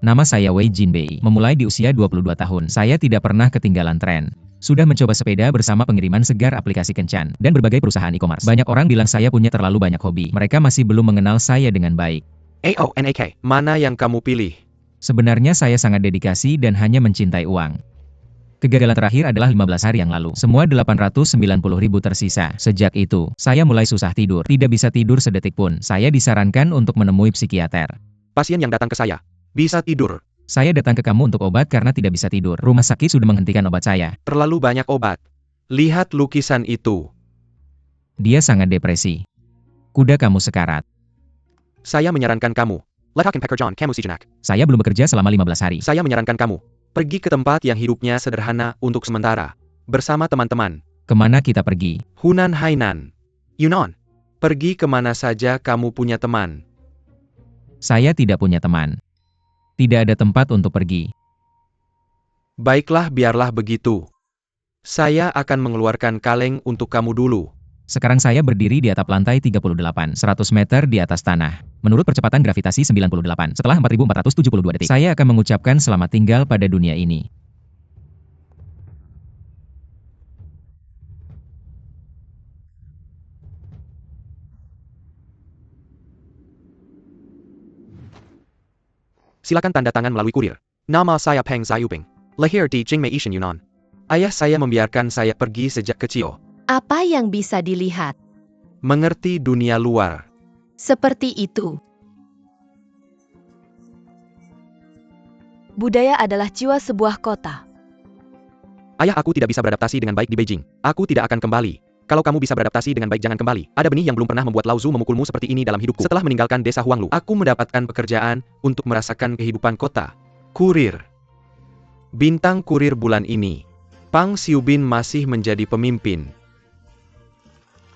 Nama saya Wei Jinbei. Memulai di usia 22 tahun, saya tidak pernah ketinggalan tren. Sudah mencoba sepeda bersama pengiriman segar aplikasi kencan, dan berbagai perusahaan e-commerce. Banyak orang bilang saya punya terlalu banyak hobi. Mereka masih belum mengenal saya dengan baik. AONAK, mana yang kamu pilih? Sebenarnya saya sangat dedikasi dan hanya mencintai uang. Kegagalan terakhir adalah 15 hari yang lalu. Semua 890.000 tersisa. Sejak itu, saya mulai susah tidur. Tidak bisa tidur sedetik pun. Saya disarankan untuk menemui psikiater. Pasien yang datang ke saya bisa tidur. Saya datang ke kamu untuk obat karena tidak bisa tidur. Rumah sakit sudah menghentikan obat saya. Terlalu banyak obat. Lihat lukisan itu. Dia sangat depresi. Kuda kamu sekarat. Saya menyarankan kamu. Letakkan pekerjaan kamu sejenak. Saya belum bekerja selama 15 hari. Saya menyarankan kamu. Pergi ke tempat yang hidupnya sederhana untuk sementara. Bersama teman-teman. Kemana kita pergi? Hunan Hainan. Yunnan. Pergi kemana saja kamu punya teman. Saya tidak punya teman. Tidak ada tempat untuk pergi. Baiklah, biarlah begitu. Saya akan mengeluarkan kaleng untuk kamu dulu. Sekarang saya berdiri di atap lantai 38, 100 meter di atas tanah. Menurut percepatan gravitasi 98, setelah 4.472 detik, saya akan mengucapkan selamat tinggal pada dunia ini. Silakan tanda tangan melalui kurir. Nama saya Peng Zayuping. Lahir di Jingmei Ishan, Yunnan. Ayah saya membiarkan saya pergi sejak kecil. Apa yang bisa dilihat? Mengerti dunia luar. Seperti itu. Budaya adalah jiwa sebuah kota. Ayah, aku tidak bisa beradaptasi dengan baik di Beijing. Aku tidak akan kembali. Kalau kamu bisa beradaptasi dengan baik, jangan kembali. Ada benih yang belum pernah membuat Lao Zu memukulmu seperti ini dalam hidupku. Setelah meninggalkan desa Huanglu, aku mendapatkan pekerjaan untuk merasakan kehidupan kota. Kurir. Bintang kurir bulan ini. Pang Xiubin masih menjadi pemimpin.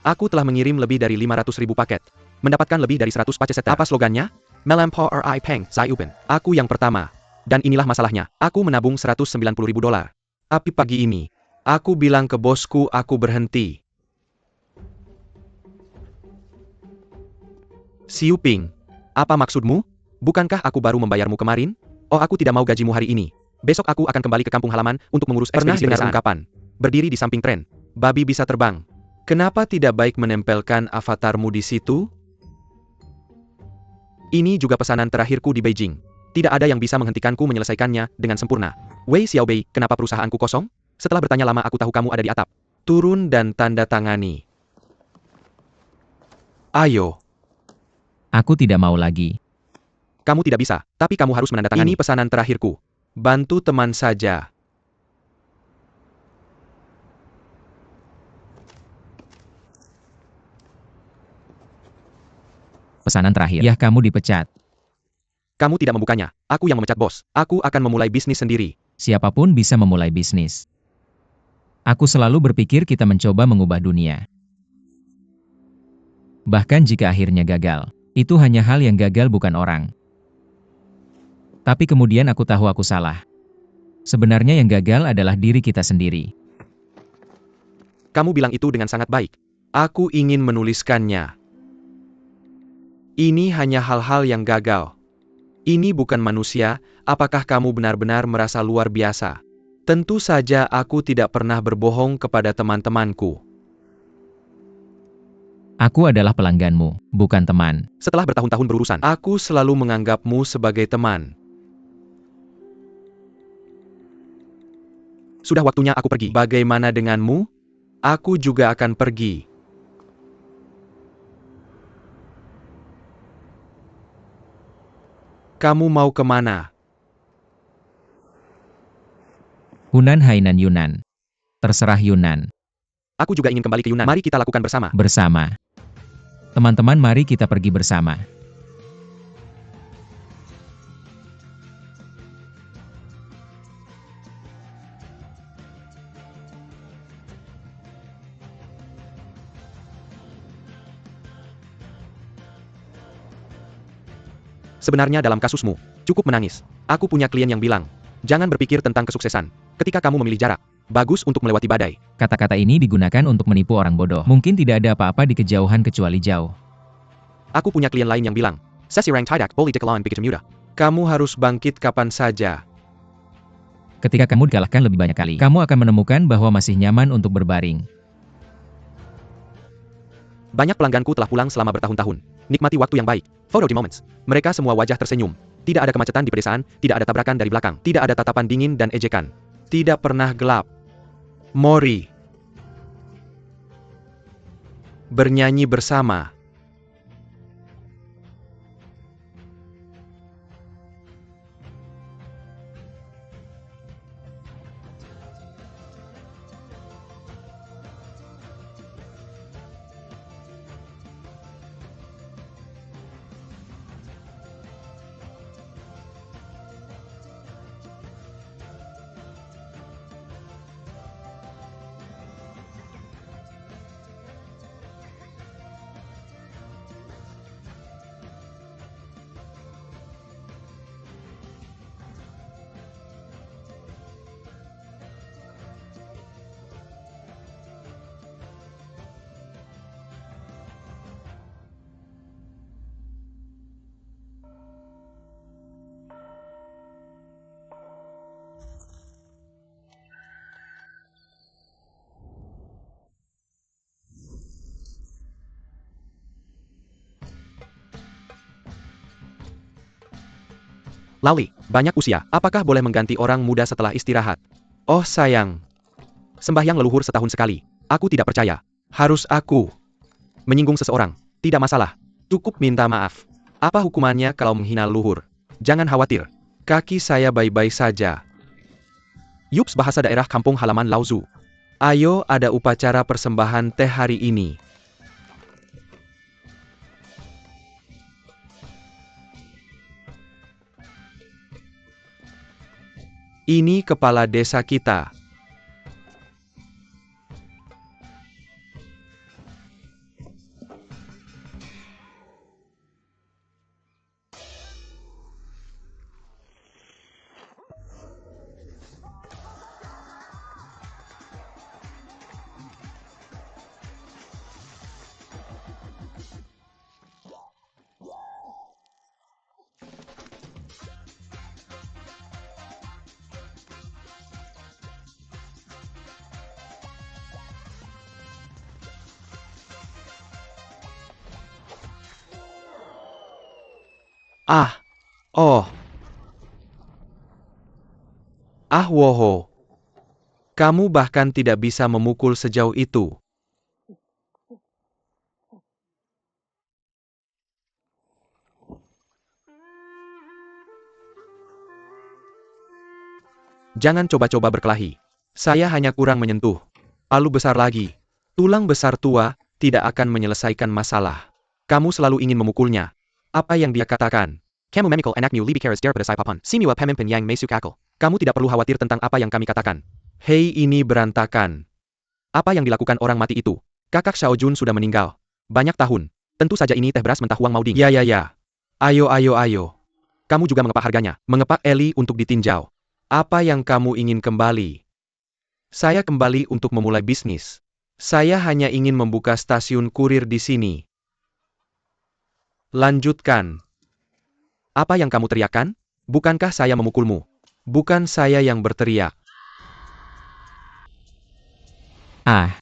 Aku telah mengirim lebih dari 500.000 paket. Mendapatkan lebih dari 100 paket setel. Apa slogannya? Melampau Ri Peng Zayupin. Aku yang pertama. Dan inilah masalahnya. Aku menabung 190.000 dolar. Tapi pagi ini, aku bilang ke bosku aku berhenti. Xiuping, apa maksudmu? Bukankah aku baru membayarmu kemarin? Oh, aku tidak mau gajimu hari ini. Besok aku akan kembali ke kampung halaman untuk mengurus ekspedisi. Pernah dengar ungkapan, berdiri di samping tren, babi bisa terbang. Kenapa tidak baik menempelkan avatarmu di situ? Ini juga pesanan terakhirku di Beijing. Tidak ada yang bisa menghentikanku menyelesaikannya dengan sempurna. Wei Xiaobei, kenapa perusahaanku kosong? Setelah bertanya lama, aku tahu kamu ada di atap. Turun dan tanda tangani. Ayo. Aku tidak mau lagi. Kamu tidak bisa, tapi kamu harus menandatangani. Ini pesanan terakhirku. Bantu teman saja. Pesanan terakhir. Ya, kamu dipecat. Kamu tidak membukanya. Aku yang memecat bos. Aku akan memulai bisnis sendiri. Siapapun bisa memulai bisnis. Aku selalu berpikir kita mencoba mengubah dunia. Bahkan jika akhirnya gagal. Itu hanya hal yang gagal, bukan orang. Tapi kemudian aku tahu aku salah. Sebenarnya yang gagal adalah diri kita sendiri. Kamu bilang itu dengan sangat baik. Aku ingin menuliskannya. Ini hanya hal-hal yang gagal. Ini bukan manusia. Apakah kamu benar-benar merasa luar biasa? Tentu saja aku tidak pernah berbohong kepada teman-temanku. Aku adalah pelangganmu, bukan teman. Setelah bertahun-tahun berurusan, aku selalu menganggapmu sebagai teman. Sudah waktunya aku pergi. Bagaimana denganmu? Aku juga akan pergi. Kamu mau kemana? Hunan Hainan Yunnan. Terserah Yunnan. Aku juga ingin kembali ke Yunnan. Mari kita lakukan bersama. Bersama. Teman-teman, mari kita pergi bersama. Sebenarnya dalam kasusmu, cukup menangis. Aku punya klien yang bilang, jangan berpikir tentang kesuksesan. Ketika kamu memilih jarak, bagus untuk melewati badai. Kata-kata ini digunakan untuk menipu orang bodoh. Mungkin tidak ada apa-apa di kejauhan kecuali jauh. Aku punya klien lain yang bilang, Sesi rang tidak boleh dikelola begitu mudah. Kamu harus bangkit kapan saja. Ketika kamu dikalahkan lebih banyak kali, kamu akan menemukan bahwa masih nyaman untuk berbaring. Banyak pelangganku telah pulang selama bertahun-tahun. Nikmati waktu yang baik. Photo the moments. Mereka semua wajah tersenyum. Tidak ada kemacetan di pedesaan, tidak ada tabrakan dari belakang, tidak ada tatapan dingin dan ejekan. Tidak pernah gelap. Mori. Bernyanyi bersama. Lali, banyak usia, apakah boleh mengganti orang muda setelah istirahat? Oh sayang. Sembahyang leluhur setahun sekali. Aku tidak percaya. Harus aku menyinggung seseorang? Tidak masalah. Cukup minta maaf. Apa hukumannya kalau menghina leluhur? Jangan khawatir. Kaki saya baik-baik saja. Yups, bahasa daerah kampung halaman Laozu. Ayo, ada upacara persembahan teh hari ini. Ini kepala desa kita. Ah, oh. Ah woho. Kamu bahkan tidak bisa memukul sejauh itu. Jangan coba-coba berkelahi. Saya hanya kurang menyentuh. Palu besar lagi. Tulang besar tua tidak akan menyelesaikan masalah. Kamu selalu ingin memukulnya. Apa yang dia katakan? Kamu memikul anakmu lebih keras daripada saya papan. Simiwa pemimpin yang masuk akal. Kamu tidak perlu khawatir tentang apa yang kami katakan. Hei, ini berantakan. Apa yang dilakukan orang mati itu? Kakak Xiaojun sudah meninggal. Banyak tahun. Tentu saja ini teh beras mentah Huang Maoding. Ya. Ayo. Kamu juga mengepak harganya. Mengepak Eli untuk ditinjau. Apa yang kamu ingin kembali? Saya kembali untuk memulai bisnis. Saya hanya ingin membuka stasiun kurir di sini. Lanjutkan. Apa yang kamu teriakkan? Bukankah saya memukulmu? Bukan saya yang berteriak. Ah,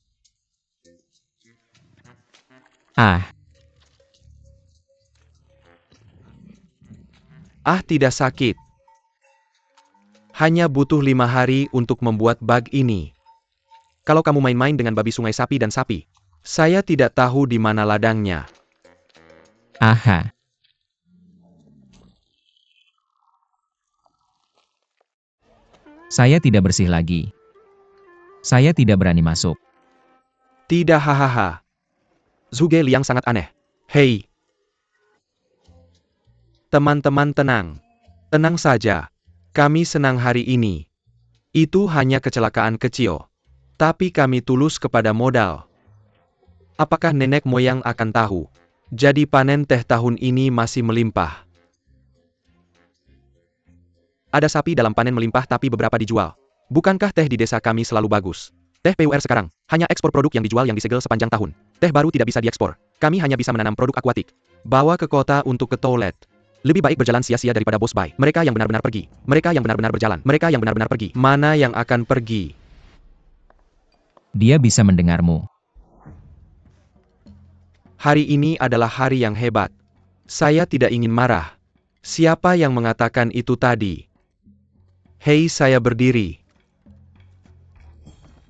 tidak sakit. Hanya butuh 5 hari untuk membuat bug ini. Kalau kamu main-main dengan babi sungai sapi dan sapi, saya tidak tahu di mana ladangnya. aha. Saya tidak bersih lagi. Saya tidak berani masuk. Tidak, hahaha. Zhuge Liang sangat aneh. Hei. Teman-teman tenang. Tenang saja. Kami senang hari ini. Itu hanya kecelakaan kecil. Tapi kami tulus kepada modal. Apakah nenek moyang akan tahu? Jadi panen teh tahun ini masih melimpah. Ada sapi dalam panen melimpah tapi beberapa dijual. Bukankah teh di desa kami selalu bagus? Teh PUR sekarang, hanya ekspor produk yang dijual yang disegel sepanjang tahun. Teh baru tidak bisa diekspor. Kami hanya bisa menanam produk akuatik. Bawa ke kota untuk ke toilet. Lebih baik berjalan sia-sia daripada bos buy. Mereka yang benar-benar pergi. Mereka yang benar-benar berjalan. Mereka yang benar-benar pergi. Mana yang akan pergi? Dia bisa mendengarmu. Hari ini adalah hari yang hebat. Saya tidak ingin marah. Siapa yang mengatakan itu tadi? Hei, saya berdiri.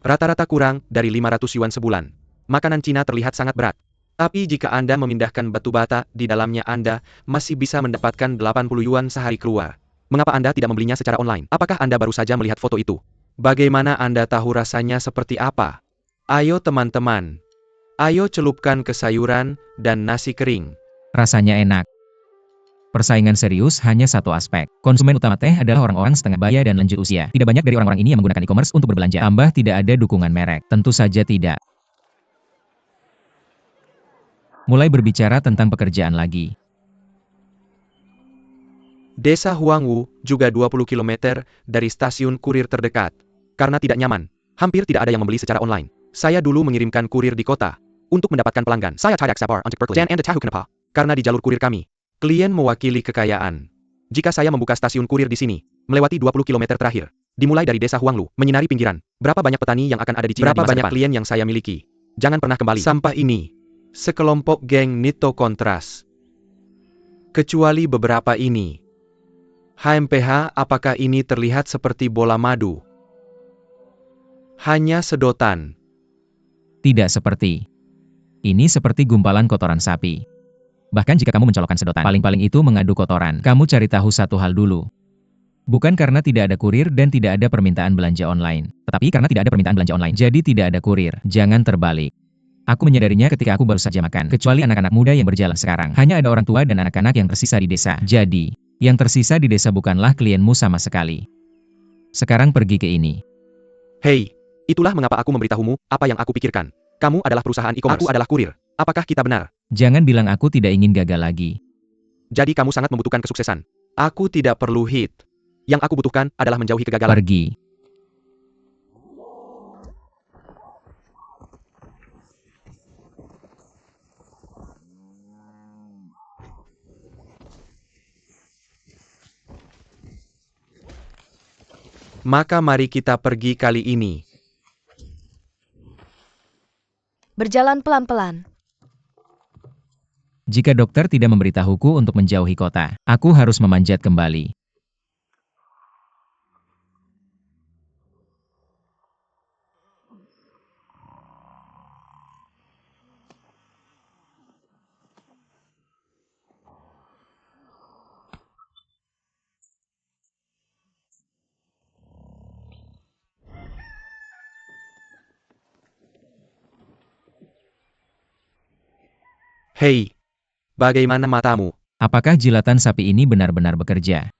Rata-rata kurang dari 500 yuan sebulan. Makanan Cina terlihat sangat berat. Tapi jika Anda memindahkan batu bata di dalamnya, Anda masih bisa mendapatkan 80 yuan sehari keluar. Mengapa Anda tidak membelinya secara online? Apakah Anda baru saja melihat foto itu? Bagaimana Anda tahu rasanya seperti apa? Ayo teman-teman. Ayo celupkan ke sayuran dan nasi kering. Rasanya enak. Persaingan serius hanya satu aspek. Konsumen utama teh adalah orang-orang setengah baya dan lanjut usia. Tidak banyak dari orang-orang ini yang menggunakan e-commerce untuk berbelanja. Tambah tidak ada dukungan merek. Tentu saja tidak. Mulai berbicara tentang pekerjaan lagi. Desa Huangwu juga 20 km dari stasiun kurir terdekat. Karena tidak nyaman, hampir tidak ada yang membeli secara online. Saya dulu mengirimkan kurir di kota untuk mendapatkan pelanggan. Saya tidak sabar untuk Berkeley dan tahu kenapa. Karena di jalur kurir kami, klien mewakili kekayaan. Jika saya membuka stasiun kurir di sini, melewati 20 km terakhir, dimulai dari desa Huanglu, menyinari pinggiran, berapa banyak petani yang akan ada di Cina di masa depan? Berapa banyak klien yang saya miliki? Jangan pernah kembali. Sampah ini, sekelompok geng Nito Kontras. Kecuali beberapa ini. HMPH, apakah ini terlihat seperti bola madu? Hanya sedotan. Tidak seperti. Ini seperti gumpalan kotoran sapi. Bahkan jika kamu mencolokkan sedotan, paling-paling itu mengadu kotoran. Kamu cari tahu satu hal dulu. Bukan karena tidak ada kurir dan tidak ada permintaan belanja online. Tetapi karena tidak ada permintaan belanja online, jadi tidak ada kurir. Jangan terbalik. Aku menyadarinya ketika aku baru saja makan. Kecuali anak-anak muda yang berjalan sekarang. Hanya ada orang tua dan anak-anak yang tersisa di desa. Jadi, yang tersisa di desa bukanlah klienmu sama sekali. Sekarang pergi ke ini. Hei, itulah mengapa aku memberitahumu apa yang aku pikirkan. Kamu adalah perusahaan e-commerce. Aku adalah kurir. Apakah kita benar? Jangan bilang aku tidak ingin gagal lagi. Jadi kamu sangat membutuhkan kesuksesan. Aku tidak perlu hit. Yang aku butuhkan adalah menjauhi kegagalan. Pergi. Maka mari kita pergi kali ini. Berjalan pelan-pelan. Jika dokter tidak memberitahuku untuk menjauhi kota, aku harus memanjat kembali. Hei, bagaimana matamu? Apakah jilatan sapi ini benar-benar bekerja?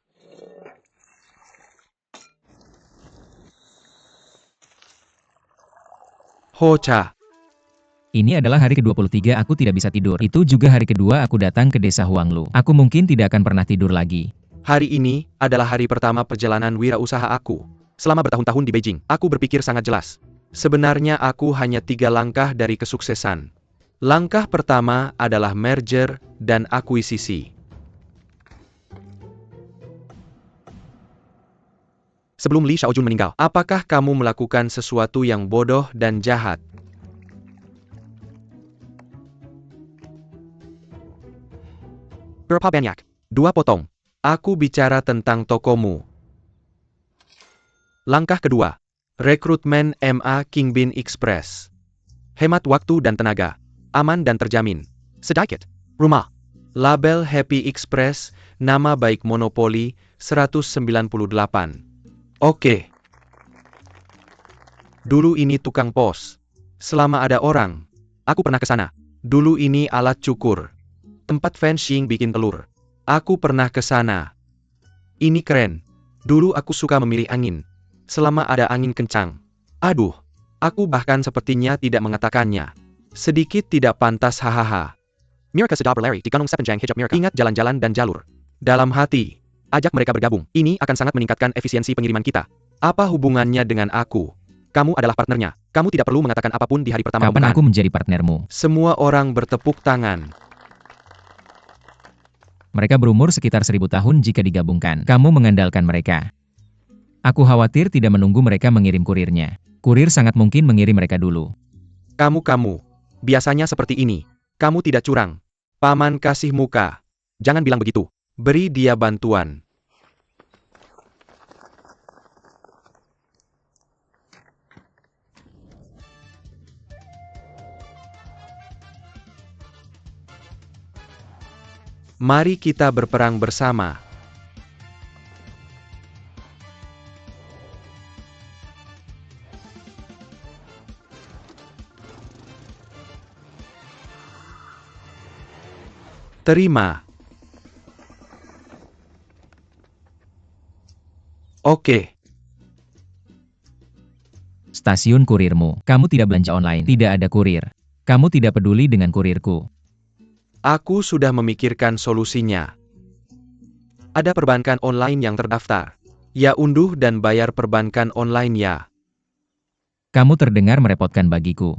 Hoca. Ini adalah hari ke-23 aku tidak bisa tidur. Itu juga hari kedua aku datang ke desa Huanglu. Aku mungkin tidak akan pernah tidur lagi. Hari ini adalah hari pertama perjalanan wirausaha aku. Selama bertahun-tahun di Beijing, aku berpikir sangat jelas. Sebenarnya aku hanya 3 langkah dari kesuksesan. Langkah pertama adalah merger dan akuisisi. Sebelum Li Xiaojun meninggal, apakah kamu melakukan sesuatu yang bodoh dan jahat? Berapa banyak? 2 potong. Aku bicara tentang tokomu. Langkah kedua. Rekrutmen MA Kingbin Express. Hemat waktu dan tenaga. Aman dan terjamin. Sedikit. Rumah. Label Happy Express, nama baik monopoli, 198. Oke. Dulu ini tukang pos. Selama ada orang. Aku pernah ke sana. Dulu ini alat cukur. Tempat fencing bikin telur. Aku pernah ke sana. Ini keren. Dulu aku suka memilih angin. Selama ada angin kencang. Aduh. Aku bahkan sepertinya tidak mengatakannya. Sedikit tidak pantas hahaha. Mereka sedang berlari di Gunung Sepenjang Hijab mereka. Ingat jalan-jalan dan jalur. Dalam hati. Ajak mereka bergabung. Ini akan sangat meningkatkan efisiensi pengiriman kita. Apa hubungannya dengan aku? Kamu adalah partnernya. Kamu tidak perlu mengatakan apapun di hari pertama Kapan pembukaan. aku menjadi partnermu? Semua orang bertepuk tangan. Mereka berumur sekitar 1000 tahun jika digabungkan. Kamu mengandalkan mereka. Aku khawatir tidak menunggu mereka mengirim kurirnya. Kurir sangat mungkin mengirim mereka dulu. Kamu, biasanya seperti ini. Kamu tidak curang. Paman kasih muka. Jangan bilang begitu. Beri dia bantuan. Mari kita berperang bersama. Terima. Oke. Stasiun kurirmu. Kamu tidak belanja online. Tidak ada kurir. Kamu tidak peduli dengan kurirku. Aku sudah memikirkan solusinya. Ada perbankan online yang terdaftar. Ya, unduh dan bayar perbankan online ya. Kamu terdengar merepotkan bagiku.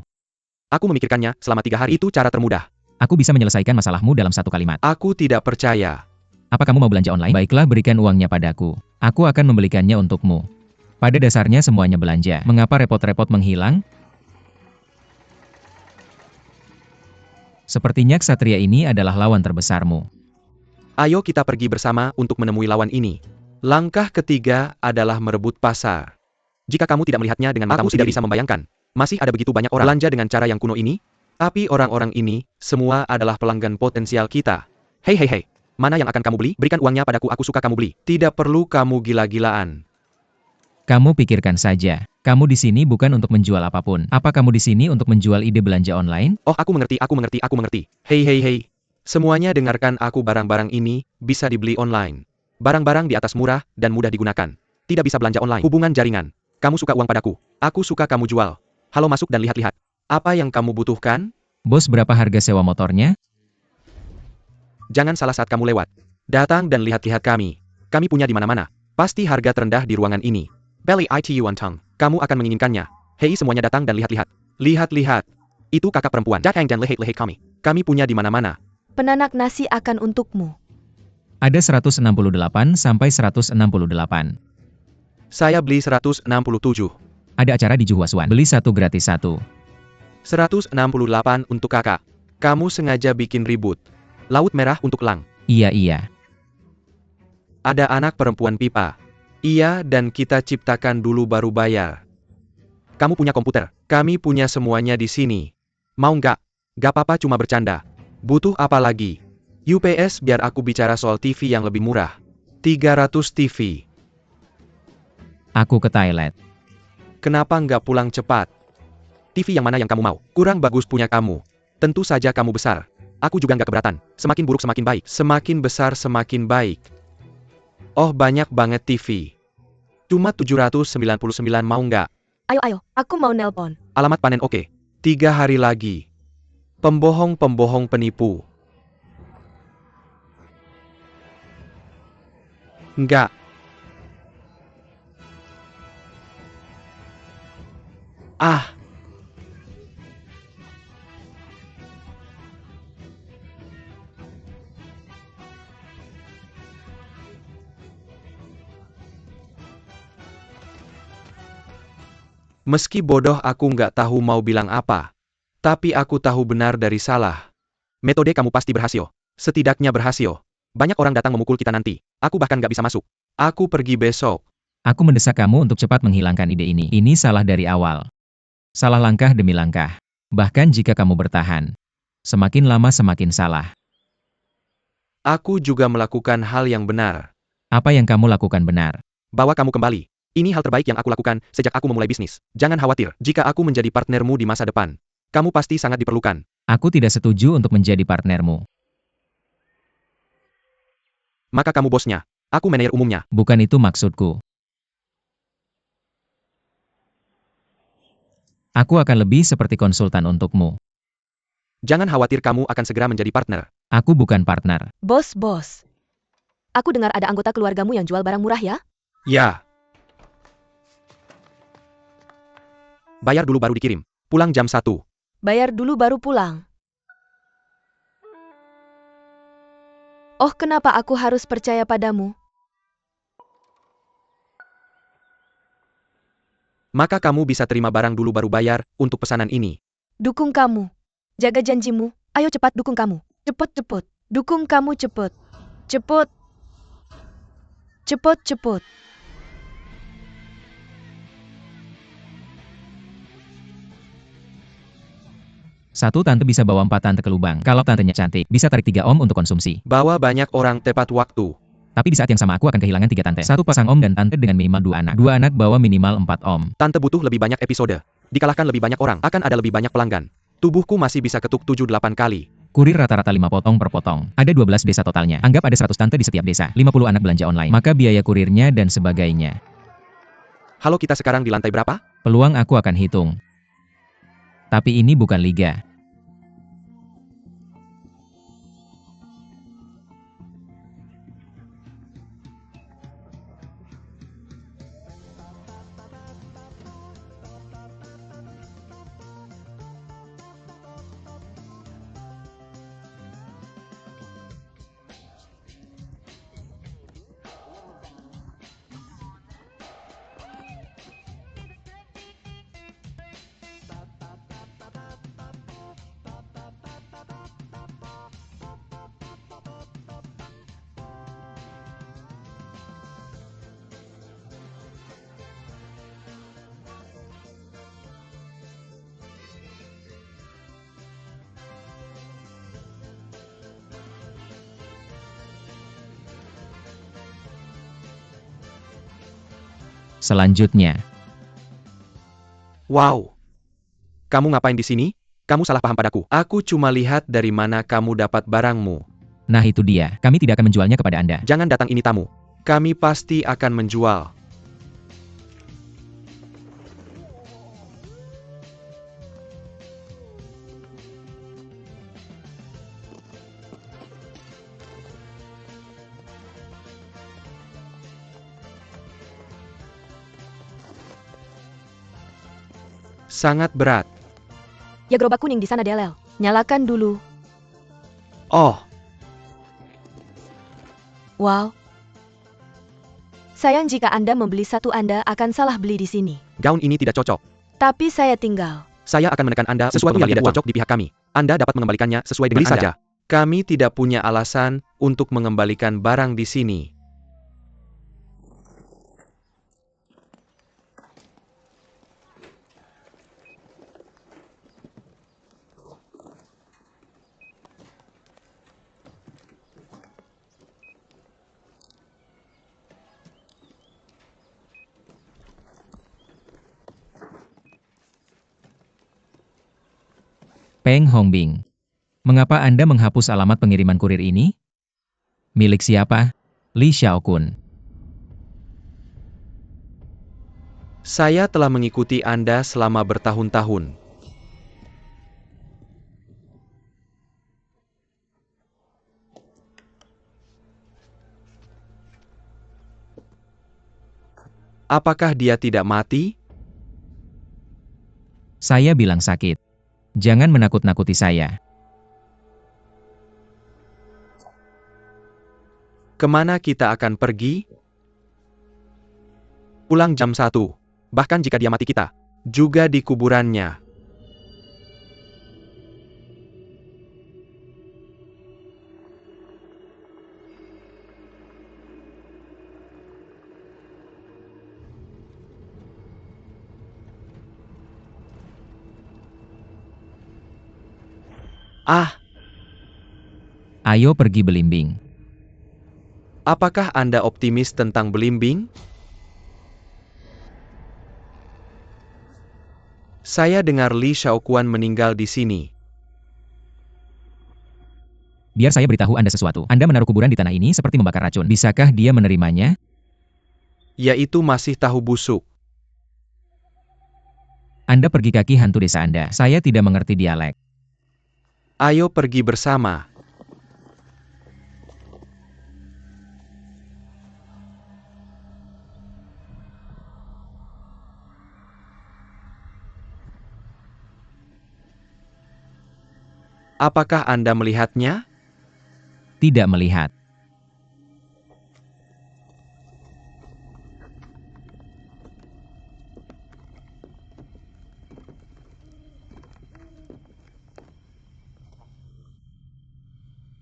Aku memikirkannya selama 3 hari. Itu cara termudah. Aku bisa menyelesaikan masalahmu dalam 1 kalimat. Aku tidak percaya. Apa kamu mau belanja online? Baiklah, berikan uangnya padaku. Aku akan membelikannya untukmu. Pada dasarnya semuanya belanja. Mengapa repot-repot menghilang? Sepertinya ksatria ini adalah lawan terbesarmu. Ayo kita pergi bersama untuk menemui lawan ini. Langkah ketiga adalah merebut pasar. Jika kamu tidak melihatnya dengan matamu sendiri, tidak bisa membayangkan. Masih ada begitu banyak orang belanja dengan cara yang kuno ini. Tapi orang-orang ini, semua adalah pelanggan potensial kita. Hei, mana yang akan kamu beli? Berikan uangnya padaku, aku suka kamu beli. Tidak perlu kamu gila-gilaan. Kamu pikirkan saja. Kamu di sini bukan untuk menjual apapun. Apa kamu di sini untuk menjual ide belanja online? Oh, aku mengerti. Hei. Semuanya dengarkan aku, barang-barang ini bisa dibeli online. Barang-barang di atas murah dan mudah digunakan. Tidak bisa belanja online. Hubungan jaringan. Kamu suka uang padaku. Aku suka kamu jual. Halo, masuk dan lihat-lihat. Apa yang kamu butuhkan? Bos, berapa harga sewa motornya? Jangan salah saat kamu lewat. Datang dan lihat-lihat kami. Kami punya di mana-mana. Pasti harga terendah di ruangan ini. Belly itu Tong. Kamu akan menginginkannya. Hei, semuanya datang dan lihat-lihat. Lihat-lihat. Itu kakak perempuan. Datang dan lihat-lihat kami. Kami punya di mana-mana. Penanak nasi akan untukmu. Ada 168 sampai 168. Saya beli 167. Ada acara di Juhuasuan. Beli 1 gratis 1. 168 untuk kakak. Kamu sengaja bikin ribut. Laut merah untuk Lang. Iya. Ada anak perempuan pipa. Iya, dan kita ciptakan dulu baru bayar. Kamu punya komputer. Kami punya semuanya di sini. Mau nggak? Gak apa-apa, cuma bercanda. Butuh apa lagi? UPS, biar aku bicara soal TV yang lebih murah. 300 TV. Aku ke toilet. Kenapa nggak pulang cepat? TV yang mana yang kamu mau? Kurang bagus punya kamu. Tentu saja kamu besar. Aku juga nggak keberatan. Semakin buruk semakin baik. Semakin besar semakin baik. Oh, banyak banget TV. Cuma 799, mau nggak? Ayo, aku mau nelpon. Alamat panen oke. 3 hari lagi. Pembohong penipu. Nggak. Ah. Meski bodoh, aku nggak tahu mau bilang apa. Tapi aku tahu benar dari salah. Metode kamu pasti berhasil. Setidaknya berhasil. Banyak orang datang memukul kita nanti. Aku bahkan nggak bisa masuk. Aku pergi besok. Aku mendesak kamu untuk cepat menghilangkan ide ini. Ini salah dari awal. Salah langkah demi langkah. Bahkan jika kamu bertahan. Semakin lama semakin salah. Aku juga melakukan hal yang benar. Apa yang kamu lakukan benar? Bawa kamu kembali. Ini hal terbaik yang aku lakukan sejak aku memulai bisnis. Jangan khawatir, jika aku menjadi partnermu di masa depan. Kamu pasti sangat diperlukan. Aku tidak setuju untuk menjadi partnermu. Maka kamu bosnya. Aku manajer umumnya. Bukan itu maksudku. Aku akan lebih seperti konsultan untukmu. Jangan khawatir, kamu akan segera menjadi partner. Aku bukan partner. Bos. Aku dengar ada anggota keluargamu yang jual barang murah ya? Ya. Bayar dulu baru dikirim. Pulang jam 1. Bayar dulu baru pulang. Oh, kenapa aku harus percaya padamu? Maka kamu bisa terima barang dulu baru bayar untuk pesanan ini. Dukung kamu. Jaga janjimu. Ayo cepat dukung kamu. Cepet. Dukung kamu cepet. Cepet. Cepet. Satu tante bisa bawa 4 tante ke lubang. Kalau tantenya cantik, bisa tarik 3 om untuk konsumsi. Bawa banyak orang tepat waktu. Tapi di saat yang sama aku akan kehilangan 3 tante. Satu pasang om dan tante dengan minimal 2 anak. 2 anak bawa minimal 4 om. Tante butuh lebih banyak episode. Dikalahkan lebih banyak orang, akan ada lebih banyak pelanggan. Tubuhku masih bisa ketuk 7-8 kali. Kurir rata-rata 5 potong per potong. Ada 12 desa totalnya. Anggap ada 100 tante di setiap desa. 50 anak belanja online. Maka biaya kurirnya dan sebagainya. Halo, kita sekarang di lantai berapa? Peluang aku akan hitung. Tapi ini bukan liga. Selanjutnya, Wow. Kamu ngapain di sini? Kamu salah paham padaku. Aku cuma lihat dari mana kamu dapat barangmu. nah itu dia. Kami tidak akan menjualnya kepada Anda. Jangan datang ini tamu. Kami pasti akan menjual. Sangat berat. Ya gerobak kuning di sana Delel. Nyalakan dulu. Oh, Wow. Sayang jika Anda membeli satu Anda akan salah beli di sini. gaun ini tidak cocok. Tapi saya tinggal. Saya akan menekan Anda sesuatu yang tidak cocok di pihak kami. Anda dapat mengembalikannya sesuai dengan Anda. Beli saja. Kami tidak punya alasan untuk mengembalikan barang di sini. Peng Hongbing. Mengapa Anda menghapus alamat pengiriman kurir ini? Milik siapa? Li Xiaokun. Saya telah mengikuti Anda selama bertahun-tahun. Apakah dia tidak mati? Saya bilang sakit. Jangan menakut-nakuti saya. Kemana kita akan pergi? Pulang jam 1. Bahkan jika dia mati kita. Juga di kuburannya. Ah, Ayo pergi belimbing. apakah Anda optimis tentang belimbing? Saya dengar Li Xiaokuan meninggal di sini. Biar saya beritahu Anda sesuatu. Anda menaruh kuburan di tanah ini seperti membakar racun. Bisakah dia menerimanya? Yaitu masih tahu busuk. Anda pergi kaki hantu desa Anda. Saya tidak mengerti dialek. Ayo pergi bersama. Apakah Anda melihatnya? Tidak melihat.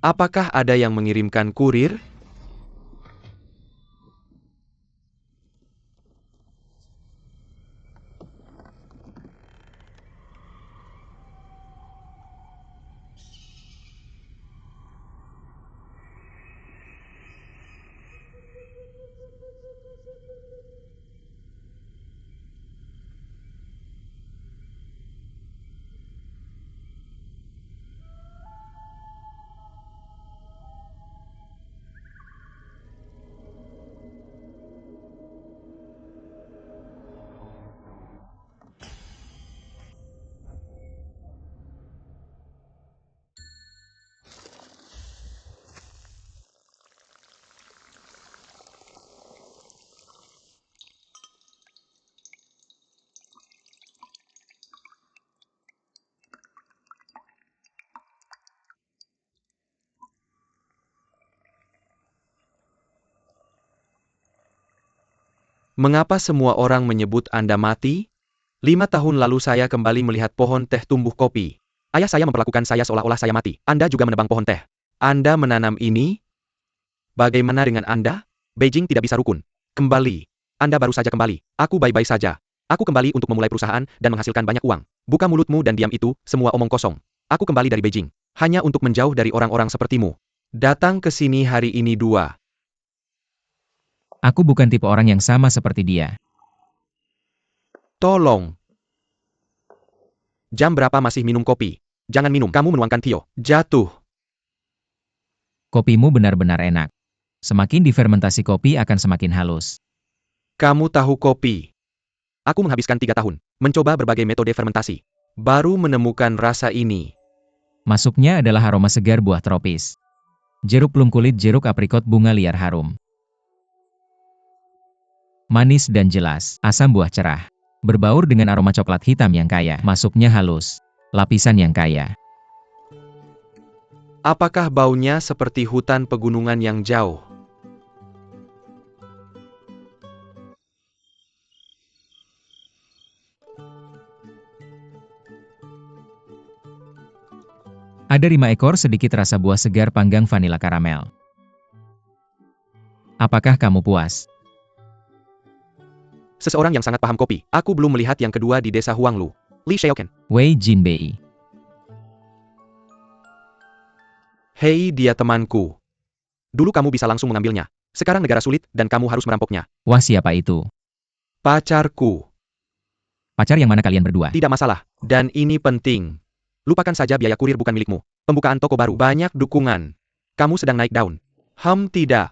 Apakah ada yang mengirimkan kurir? Mengapa semua orang menyebut Anda mati? 5 tahun lalu saya kembali melihat pohon teh tumbuh kopi. Ayah saya memperlakukan saya seolah-olah saya mati. Anda juga menebang pohon teh. Anda menanam ini? Bagaimana dengan Anda? Beijing tidak bisa rukun. Kembali. Anda baru saja kembali. Aku baik-baik saja. Aku kembali untuk memulai perusahaan dan menghasilkan banyak uang. Buka mulutmu dan diam itu, semua omong kosong. Aku kembali dari Beijing. Hanya untuk menjauh dari orang-orang sepertimu. Datang ke sini hari ini 2. Aku bukan tipe orang yang sama seperti dia. Tolong. Jam berapa masih minum kopi? Jangan minum, kamu menuangkan Tio. Jatuh. Kopimu benar-benar enak. Semakin difermentasi kopi akan semakin halus. Kamu tahu kopi. Aku menghabiskan 3 tahun, mencoba berbagai metode fermentasi. Baru menemukan rasa ini. Masuknya adalah aroma segar buah tropis. Jeruk plum kulit jeruk aprikot bunga liar harum. Manis dan jelas, asam buah cerah. Berbaur dengan aroma coklat hitam yang kaya. Masuknya halus. Lapisan yang kaya. Apakah baunya seperti hutan pegunungan yang jauh? Ada 5 ekor sedikit rasa buah segar panggang vanila karamel. Apakah kamu puas? Seseorang yang sangat paham kopi. Aku belum melihat yang kedua di desa Huanglu. Li Xiaoken. Wei Jinbei. Hei, dia temanku. Dulu kamu bisa langsung mengambilnya. Sekarang negara sulit dan kamu harus merampoknya. Wah, siapa itu? Pacarku. Pacar yang mana kalian berdua? Tidak masalah. Dan ini penting. Lupakan saja biaya kurir bukan milikmu. Pembukaan toko baru. Banyak dukungan. Kamu sedang naik daun. Tidak.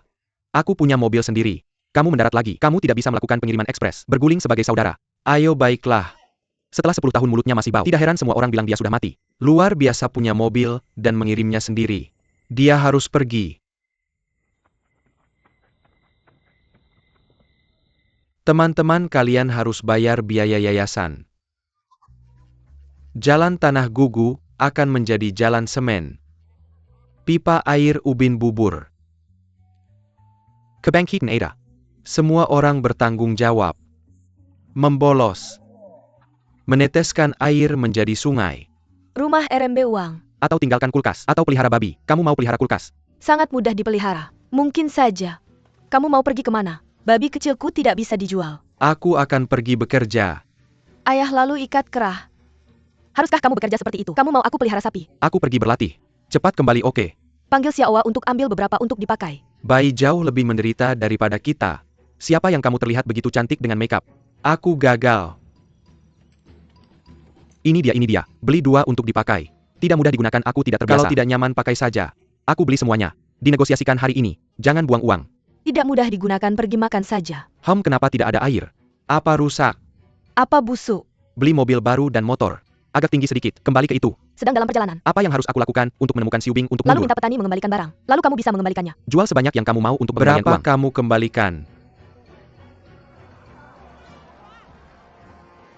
Aku punya mobil sendiri. Kamu mendarat lagi. Kamu tidak bisa melakukan pengiriman ekspres. Berguling sebagai saudara. Ayo baiklah. Setelah 10 tahun mulutnya masih bau. Tidak heran semua orang bilang dia sudah mati. Luar biasa punya mobil dan mengirimnya sendiri. Dia harus pergi. Teman-teman kalian harus bayar biaya yayasan. Jalan tanah Gugu akan menjadi jalan semen. Pipa air ubin bubur. Kebangkitan Ada. Semua orang bertanggung jawab. Membolos. Meneteskan air menjadi sungai. Rumah RMB uang. Atau tinggalkan kulkas. Atau pelihara babi. Kamu mau pelihara kulkas? Sangat mudah dipelihara. Mungkin saja. Kamu mau pergi kemana? Babi kecilku tidak bisa dijual. Aku akan pergi bekerja. Ayah lalu ikat kerah. Haruskah kamu bekerja seperti itu? Kamu mau aku pelihara sapi? Aku pergi berlatih. Cepat kembali oke. Panggil Xiaowa untuk ambil beberapa untuk dipakai. Bai jauh lebih menderita daripada kita. Siapa yang kamu terlihat begitu cantik dengan makeup? Aku gagal. Ini dia. Beli 2 untuk dipakai. Tidak mudah digunakan, aku tidak terbiasa. Kalau tidak nyaman pakai saja. Aku beli semuanya. Dinegosiasikan hari ini. Jangan buang uang. Tidak mudah digunakan, pergi makan saja. Kenapa tidak ada air? Apa rusak? Apa busuk? Beli mobil baru dan motor. Agak tinggi sedikit, kembali ke itu. Sedang dalam perjalanan. Apa yang harus aku lakukan untuk menemukan Xiu Bing untuk Lalu mundur? minta petani mengembalikan barang. Lalu kamu bisa mengembalikannya. Jual sebanyak yang kamu mau untuk pengembalian uang. Berapa kamu kembalikan?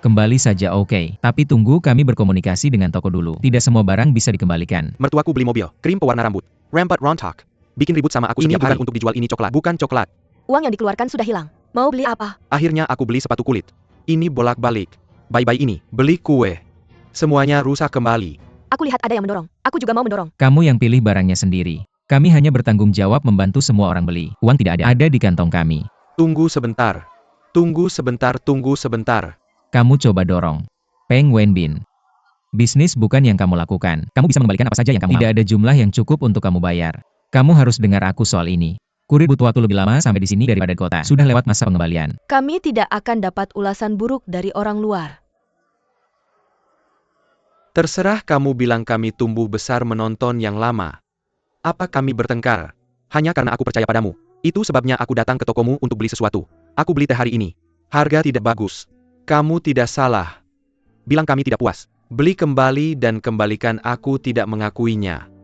Kembali saja oke. Tapi tunggu kami berkomunikasi dengan toko dulu. Tidak semua barang bisa dikembalikan. Mertuaku beli mobil, krim pewarna rambut, rampart rontok. Bikin ribut sama aku setiap hari. Ini bukan untuk dijual, ini coklat. Bukan coklat. Uang yang dikeluarkan sudah hilang. Mau beli apa? Akhirnya aku beli sepatu kulit. Ini bolak-balik. Bye-bye ini. Beli kue. Semuanya rusak kembali. Aku lihat ada yang mendorong. Aku juga mau mendorong. Kamu yang pilih barangnya sendiri. Kami hanya bertanggung jawab membantu semua orang beli. Uang tidak ada di kantong kami. Tunggu sebentar. Tunggu sebentar, tunggu sebentar. Kamu coba dorong. Peng Wenbin. Bisnis bukan yang kamu lakukan. Kamu bisa mengembalikan apa saja yang kamu mau. Tidak ada jumlah yang cukup untuk kamu bayar. Kamu harus dengar aku soal ini. Kurir butuh waktu lebih lama sampai di sini daripada di kota. Sudah lewat masa pengembalian. Kami tidak akan dapat ulasan buruk dari orang luar. Terserah kamu bilang kami tumbuh besar menonton yang lama. Apa kami bertengkar? Hanya karena aku percaya padamu. Itu sebabnya aku datang ke tokomu untuk beli sesuatu. Aku beli teh hari ini. Harga tidak bagus. Kamu tidak salah. Bilang kami tidak puas. Beli kembali dan kembalikan, aku tidak mengakuinya.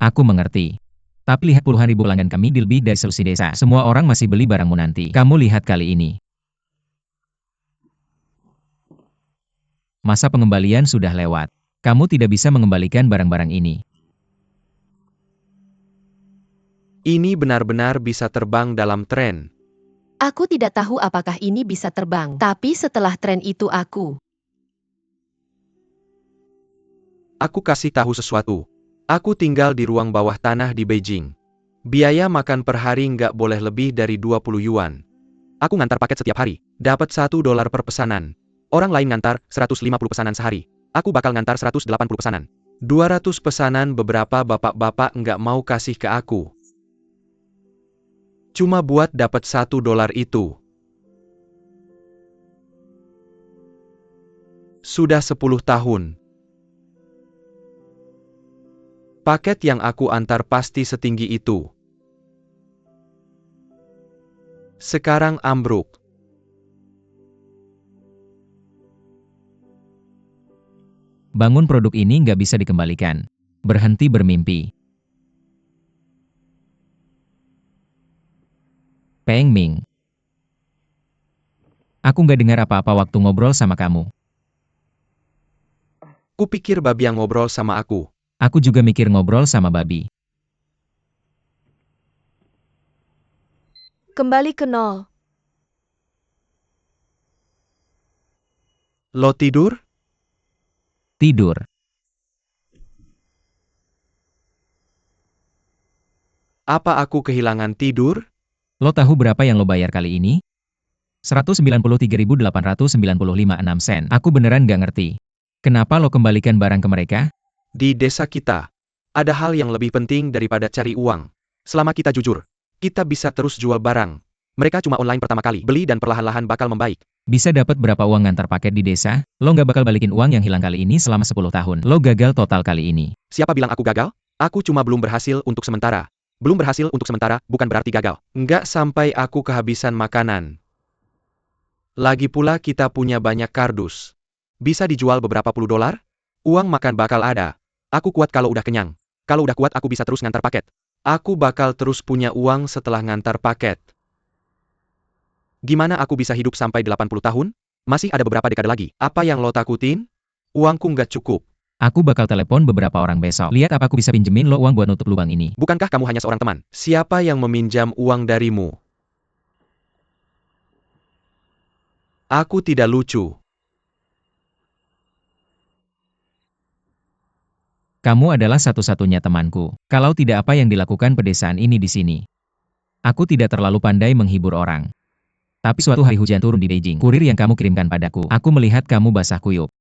Aku mengerti. Tapi lihat puluhan ribu pelanggan kami di lebih dari seluruh desa. Semua orang masih beli barangmu nanti. Kamu lihat kali ini. Masa pengembalian sudah lewat. Kamu tidak bisa mengembalikan barang-barang ini. Ini benar-benar bisa terbang dalam tren. Aku tidak tahu apakah ini bisa terbang, tapi setelah tren itu Aku kasih tahu sesuatu. Aku tinggal di ruang bawah tanah di Beijing. Biaya makan per hari nggak boleh lebih dari 20 yuan. Aku ngantar paket setiap hari. Dapat $1 per pesanan. Orang lain ngantar 150 pesanan sehari. Aku bakal ngantar 180 pesanan. 200 pesanan, beberapa bapak-bapak nggak mau kasih ke aku. Cuma buat dapat $1 itu. Sudah 10 tahun. Paket yang aku antar pasti setinggi itu. Sekarang ambruk. Bangun produk ini nggak bisa dikembalikan. Berhenti bermimpi. Peng Ming. Aku nggak dengar apa-apa waktu ngobrol sama kamu. Kupikir babi yang ngobrol sama aku. Aku juga mikir ngobrol sama babi. Kembali ke nol. Lo tidur? Tidur. Apa aku kehilangan tidur? Lo tahu berapa yang lo bayar kali ini? 193.895,6 sen. Aku beneran nggak ngerti. Kenapa lo kembalikan barang ke mereka? Di desa kita, ada hal yang lebih penting daripada cari uang. Selama kita jujur, kita bisa terus jual barang. Mereka cuma online pertama kali, beli dan perlahan-lahan bakal membaik. Bisa dapat berapa uang ngantar paket di desa? Lo nggak bakal balikin uang yang hilang kali ini selama 10 tahun. Lo gagal total kali ini. Siapa bilang aku gagal? Aku cuma belum berhasil untuk sementara. Belum berhasil untuk sementara, bukan berarti gagal. Nggak sampai aku kehabisan makanan. Lagi pula kita punya banyak kardus. Bisa dijual beberapa puluh dolar? Uang makan bakal ada. Aku kuat kalau udah kenyang. Kalau udah kuat aku bisa terus ngantar paket. Aku bakal terus punya uang setelah ngantar paket. Gimana aku bisa hidup sampai 80 tahun? Masih ada beberapa dekade lagi. Apa yang lo takutin? Uangku nggak cukup. Aku bakal telepon beberapa orang besok. Lihat apa aku bisa pinjemin lo uang buat nutup lubang ini. Bukankah kamu hanya seorang teman? Siapa yang meminjam uang darimu? Aku tidak lucu. Kamu adalah satu-satunya temanku. Kalau tidak, apa yang dilakukan pedesaan ini di sini? Aku tidak terlalu pandai menghibur orang. Tapi suatu hari hujan turun di Beijing. Kurir yang kamu kirimkan padaku. Aku melihat kamu basah kuyup.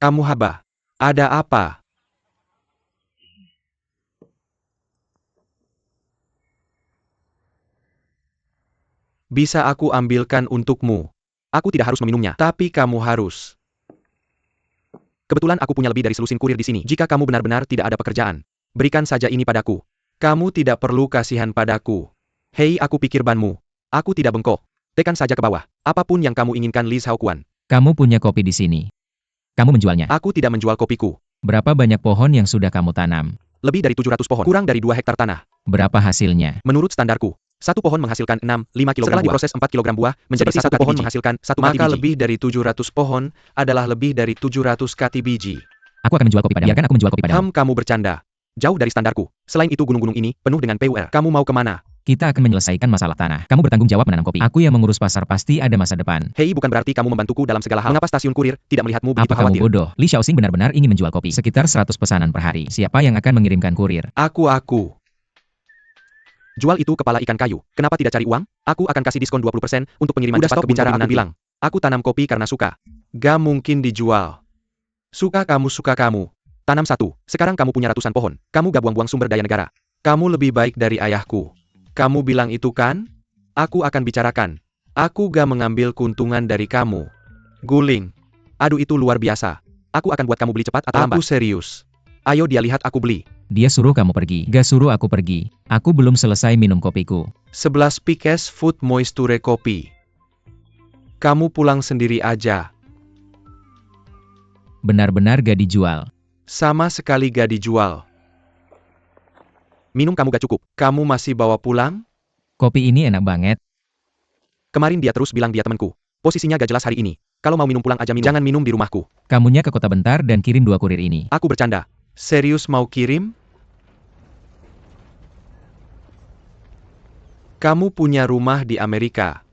Kamu Haba. Ada apa? Bisa aku ambilkan untukmu. Aku tidak harus meminumnya, tapi kamu harus. Kebetulan aku punya lebih dari selusin kurir di sini. Jika kamu benar-benar tidak ada pekerjaan, berikan saja ini padaku. Kamu tidak perlu kasihan padaku. Hei, aku pikir banmu. Aku tidak bengkok. Tekan saja ke bawah. Apapun yang kamu inginkan, Li Shaoquan. Kamu punya kopi di sini. Kamu menjualnya. Aku tidak menjual kopiku. Berapa banyak pohon yang sudah kamu tanam? Lebih dari 700 pohon. Kurang dari 2 hektar tanah. Berapa hasilnya? Menurut standarku, satu pohon menghasilkan 6-5 kg Setelah diproses 4 kg buah, menjadi Seperti satu satu pohon kati biji. menghasilkan 1 kati biji. Maka lebih dari 700 pohon adalah lebih dari 700 kati biji. Aku akan menjual kopi padamu. Biarkan aku menjual kopi padamu. Kamu bercanda. Jauh dari standarku. Selain itu gunung-gunung ini penuh dengan PUR. Kamu mau kemana? Kita akan menyelesaikan masalah tanah. Kamu bertanggung jawab menanam kopi. Aku yang mengurus pasar pasti ada masa depan. Hei, bukan berarti kamu membantuku dalam segala hal. Mengapa stasiun kurir tidak melihatmu begitu Apa kamu khawatir? bodoh? Li Xiaoxing benar-benar ingin menjual kopi. Sekitar 100 pesanan per hari. Siapa yang akan mengirimkan kurir? Aku. Jual itu kepala ikan kayu. Kenapa tidak cari uang? Aku akan kasih diskon 20% untuk pengiriman cepat ke bicara aku bilang. Aku tanam kopi karena suka. Gak mungkin dijual. Suka kamu. Tanam satu. Sekarang kamu punya ratusan pohon. Kamu gak buang-buang sumber daya negara. Kamu lebih baik dari ayahku. Kamu bilang itu kan? Aku akan bicarakan. Aku gak mengambil keuntungan dari kamu. Guling. Aduh, itu luar biasa. Aku akan buat kamu beli cepat atau lambat. Aku serius. Ayo dia lihat aku beli. Dia suruh kamu pergi. Gak suruh aku pergi. Aku belum selesai minum kopiku. 11 pikes food moisture kopi. Kamu pulang sendiri aja. Benar-benar gak dijual. Sama sekali gak dijual. Minum kamu gak cukup. Kamu masih bawa pulang? Kopi ini enak banget. Kemarin dia terus bilang dia temanku. Posisinya gak jelas hari ini. Kalau mau minum pulang aja minum. Jangan minum di rumahku. Kamunya ke kota bentar dan kirim 2 kurir ini. Aku bercanda. Serius mau kirim? Kamu punya rumah di Amerika.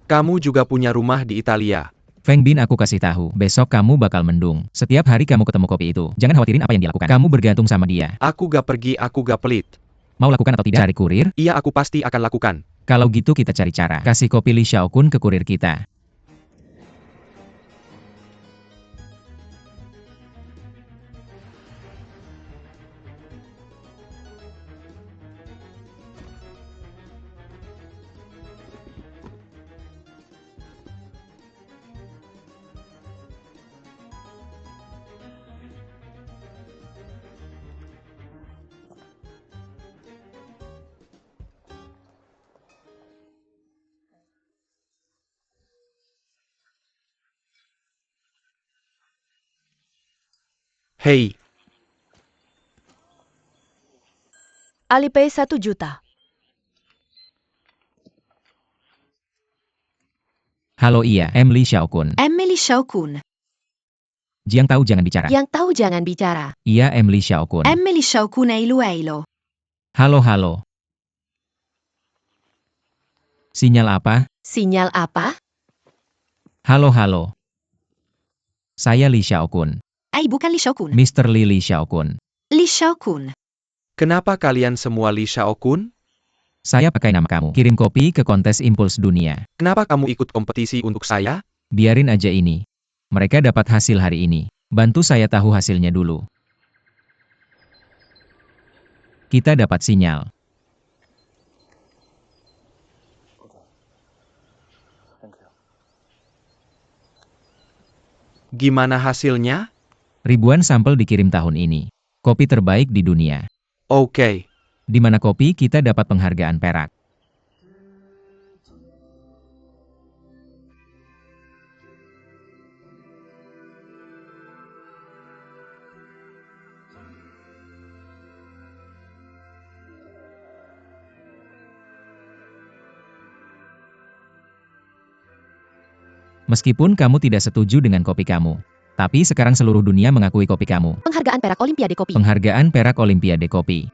Kamu juga punya rumah di Italia. Feng Bin, aku kasih tahu, besok kamu bakal mendung. Setiap hari kamu ketemu kopi itu. Jangan khawatirin apa yang dia lakukan. Kamu bergantung sama dia. Aku gak pergi, aku gak pelit. Mau lakukan atau tidak? Cari kurir? Iya, aku pasti akan lakukan. Kalau gitu kita cari cara. Kasih kopi Li Xiaokun ke kurir kita. Hei, Alipay 1 juta. Halo, iya, Li Xiaokun. Emily Shaokun. Jiang tahu jangan bicara. Yang tahu jangan bicara. Iya, Li Xiaokun. Emily Shaokun Eilu. Halo. Sinyal apa? Sinyal apa? Halo. Saya Li Xiaokun. Bukan Li Shaokun. Mr. Li Xiaokun. Li Shaokun. kenapa kalian semua Li Shaokun? Saya pakai nama kamu. Kirim kopi ke kontes Impuls Dunia. Kenapa kamu ikut kompetisi untuk saya? Biarin aja ini. Mereka dapat hasil hari ini. Bantu saya tahu hasilnya dulu. Kita dapat sinyal. Gimana hasilnya? Ribuan sampel dikirim tahun ini. Kopi terbaik di dunia. Oke. Di mana kopi kita dapat penghargaan perak. Meskipun kamu tidak setuju dengan kopi kamu, tapi sekarang seluruh dunia mengakui kopi kamu. Penghargaan perak Olimpiade Kopi. Penghargaan perak Olimpiade Kopi.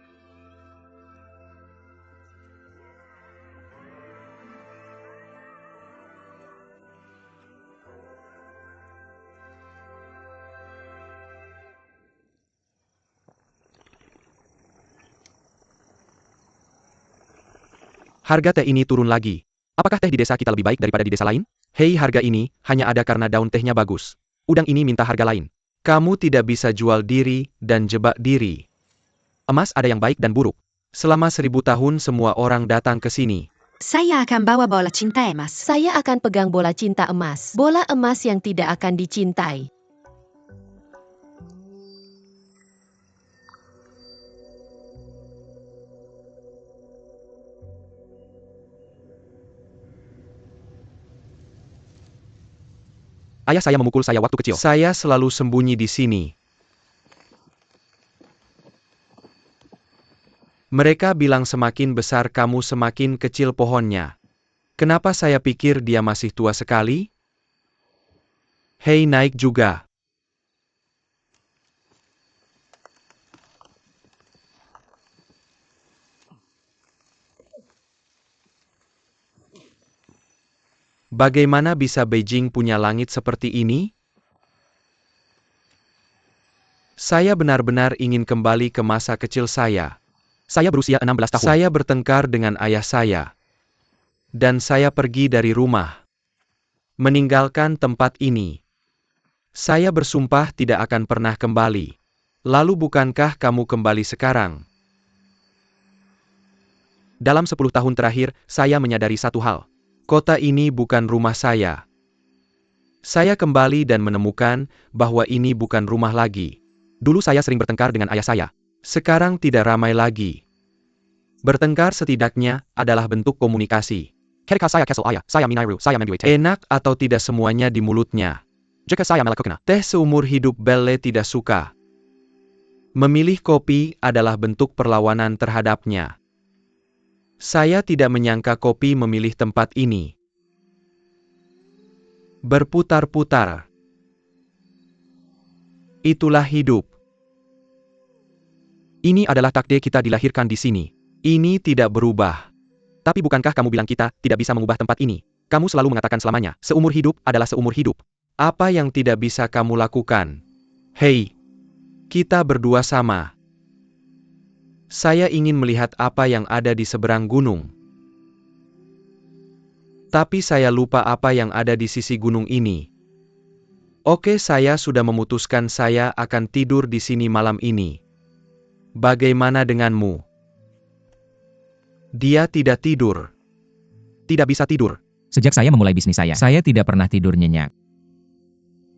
Harga teh ini turun lagi. Apakah teh di desa kita lebih baik daripada di desa lain? Hei, harga ini hanya ada karena daun tehnya bagus. Udang ini minta harga lain. Kamu tidak bisa jual diri dan jebak diri. Emas ada yang baik dan buruk. Selama 1000 tahun semua orang datang ke sini. Saya akan bawa bola cinta emas. Saya akan pegang bola cinta emas. Bola emas yang tidak akan dicintai. Ayah saya memukul saya waktu kecil. Saya selalu sembunyi di sini. Mereka bilang semakin besar kamu semakin kecil pohonnya. Kenapa saya pikir dia masih tua sekali? Hei, naik juga. Bagaimana bisa Beijing punya langit seperti ini? Saya benar-benar ingin kembali ke masa kecil saya. Saya berusia 16 tahun. Saya bertengkar dengan ayah saya. Dan saya pergi dari rumah. Meninggalkan tempat ini. Saya bersumpah tidak akan pernah kembali. Lalu bukankah kamu kembali sekarang? Dalam 10 tahun terakhir, saya menyadari satu hal. Kota ini bukan rumah saya. Saya kembali dan menemukan bahwa ini bukan rumah lagi. Dulu saya sering bertengkar dengan ayah saya. Sekarang tidak ramai lagi. Bertengkar setidaknya adalah bentuk komunikasi. Ketika saya kesal ayah, saya minairu, saya menduit teh. Enak atau tidak semuanya di mulutnya. Jika saya melakukan teh seumur hidup, Belle tidak suka. Memilih kopi adalah bentuk perlawanan terhadapnya. Saya tidak menyangka kopi memilih tempat ini. Berputar-putar. Itulah hidup. Ini adalah takdir kita dilahirkan di sini. Ini tidak berubah. Tapi bukankah kamu bilang kita tidak bisa mengubah tempat ini? Kamu selalu mengatakan selamanya, seumur hidup adalah seumur hidup. Apa yang tidak bisa kamu lakukan? Hei, kita berdua sama. Saya ingin melihat apa yang ada di seberang gunung. Tapi saya lupa apa yang ada di sisi gunung ini. Oke, saya sudah memutuskan saya akan tidur di sini malam ini. Bagaimana denganmu? Dia tidak tidur. Tidak bisa tidur. Sejak saya memulai bisnis saya tidak pernah tidur nyenyak.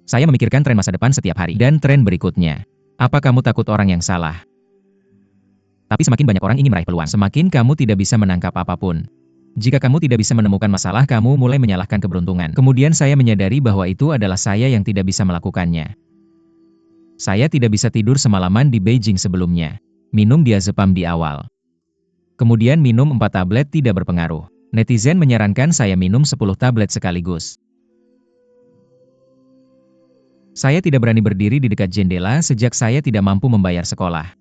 Saya memikirkan tren masa depan setiap hari dan tren berikutnya. Apa kamu takut orang yang salah? Tapi semakin banyak orang ingin meraih peluang, semakin kamu tidak bisa menangkap apapun. Jika kamu tidak bisa menemukan masalah, kamu mulai menyalahkan keberuntungan. Kemudian saya menyadari bahwa itu adalah saya yang tidak bisa melakukannya. Saya tidak bisa tidur semalaman di Beijing sebelumnya. Minum diazepam di awal. Kemudian minum 4 tablet tidak berpengaruh. Netizen menyarankan saya minum 10 tablet sekaligus. Saya tidak berani berdiri di dekat jendela sejak saya tidak mampu membayar sekolah.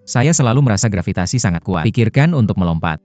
Saya selalu merasa gravitasi sangat kuat. Pikirkan untuk melompat.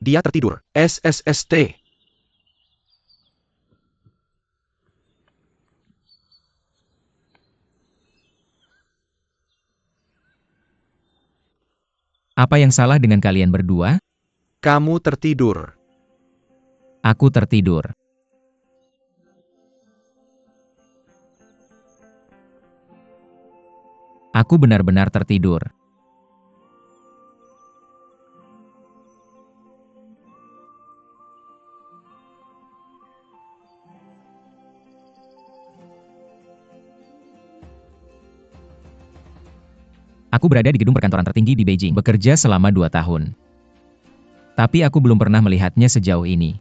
Dia tertidur. SSST. Apa yang salah dengan kalian berdua? Kamu tertidur. Aku tertidur. Aku benar-benar tertidur. Aku berada di gedung perkantoran tertinggi di Beijing, bekerja selama 2 tahun. Tapi aku belum pernah melihatnya sejauh ini.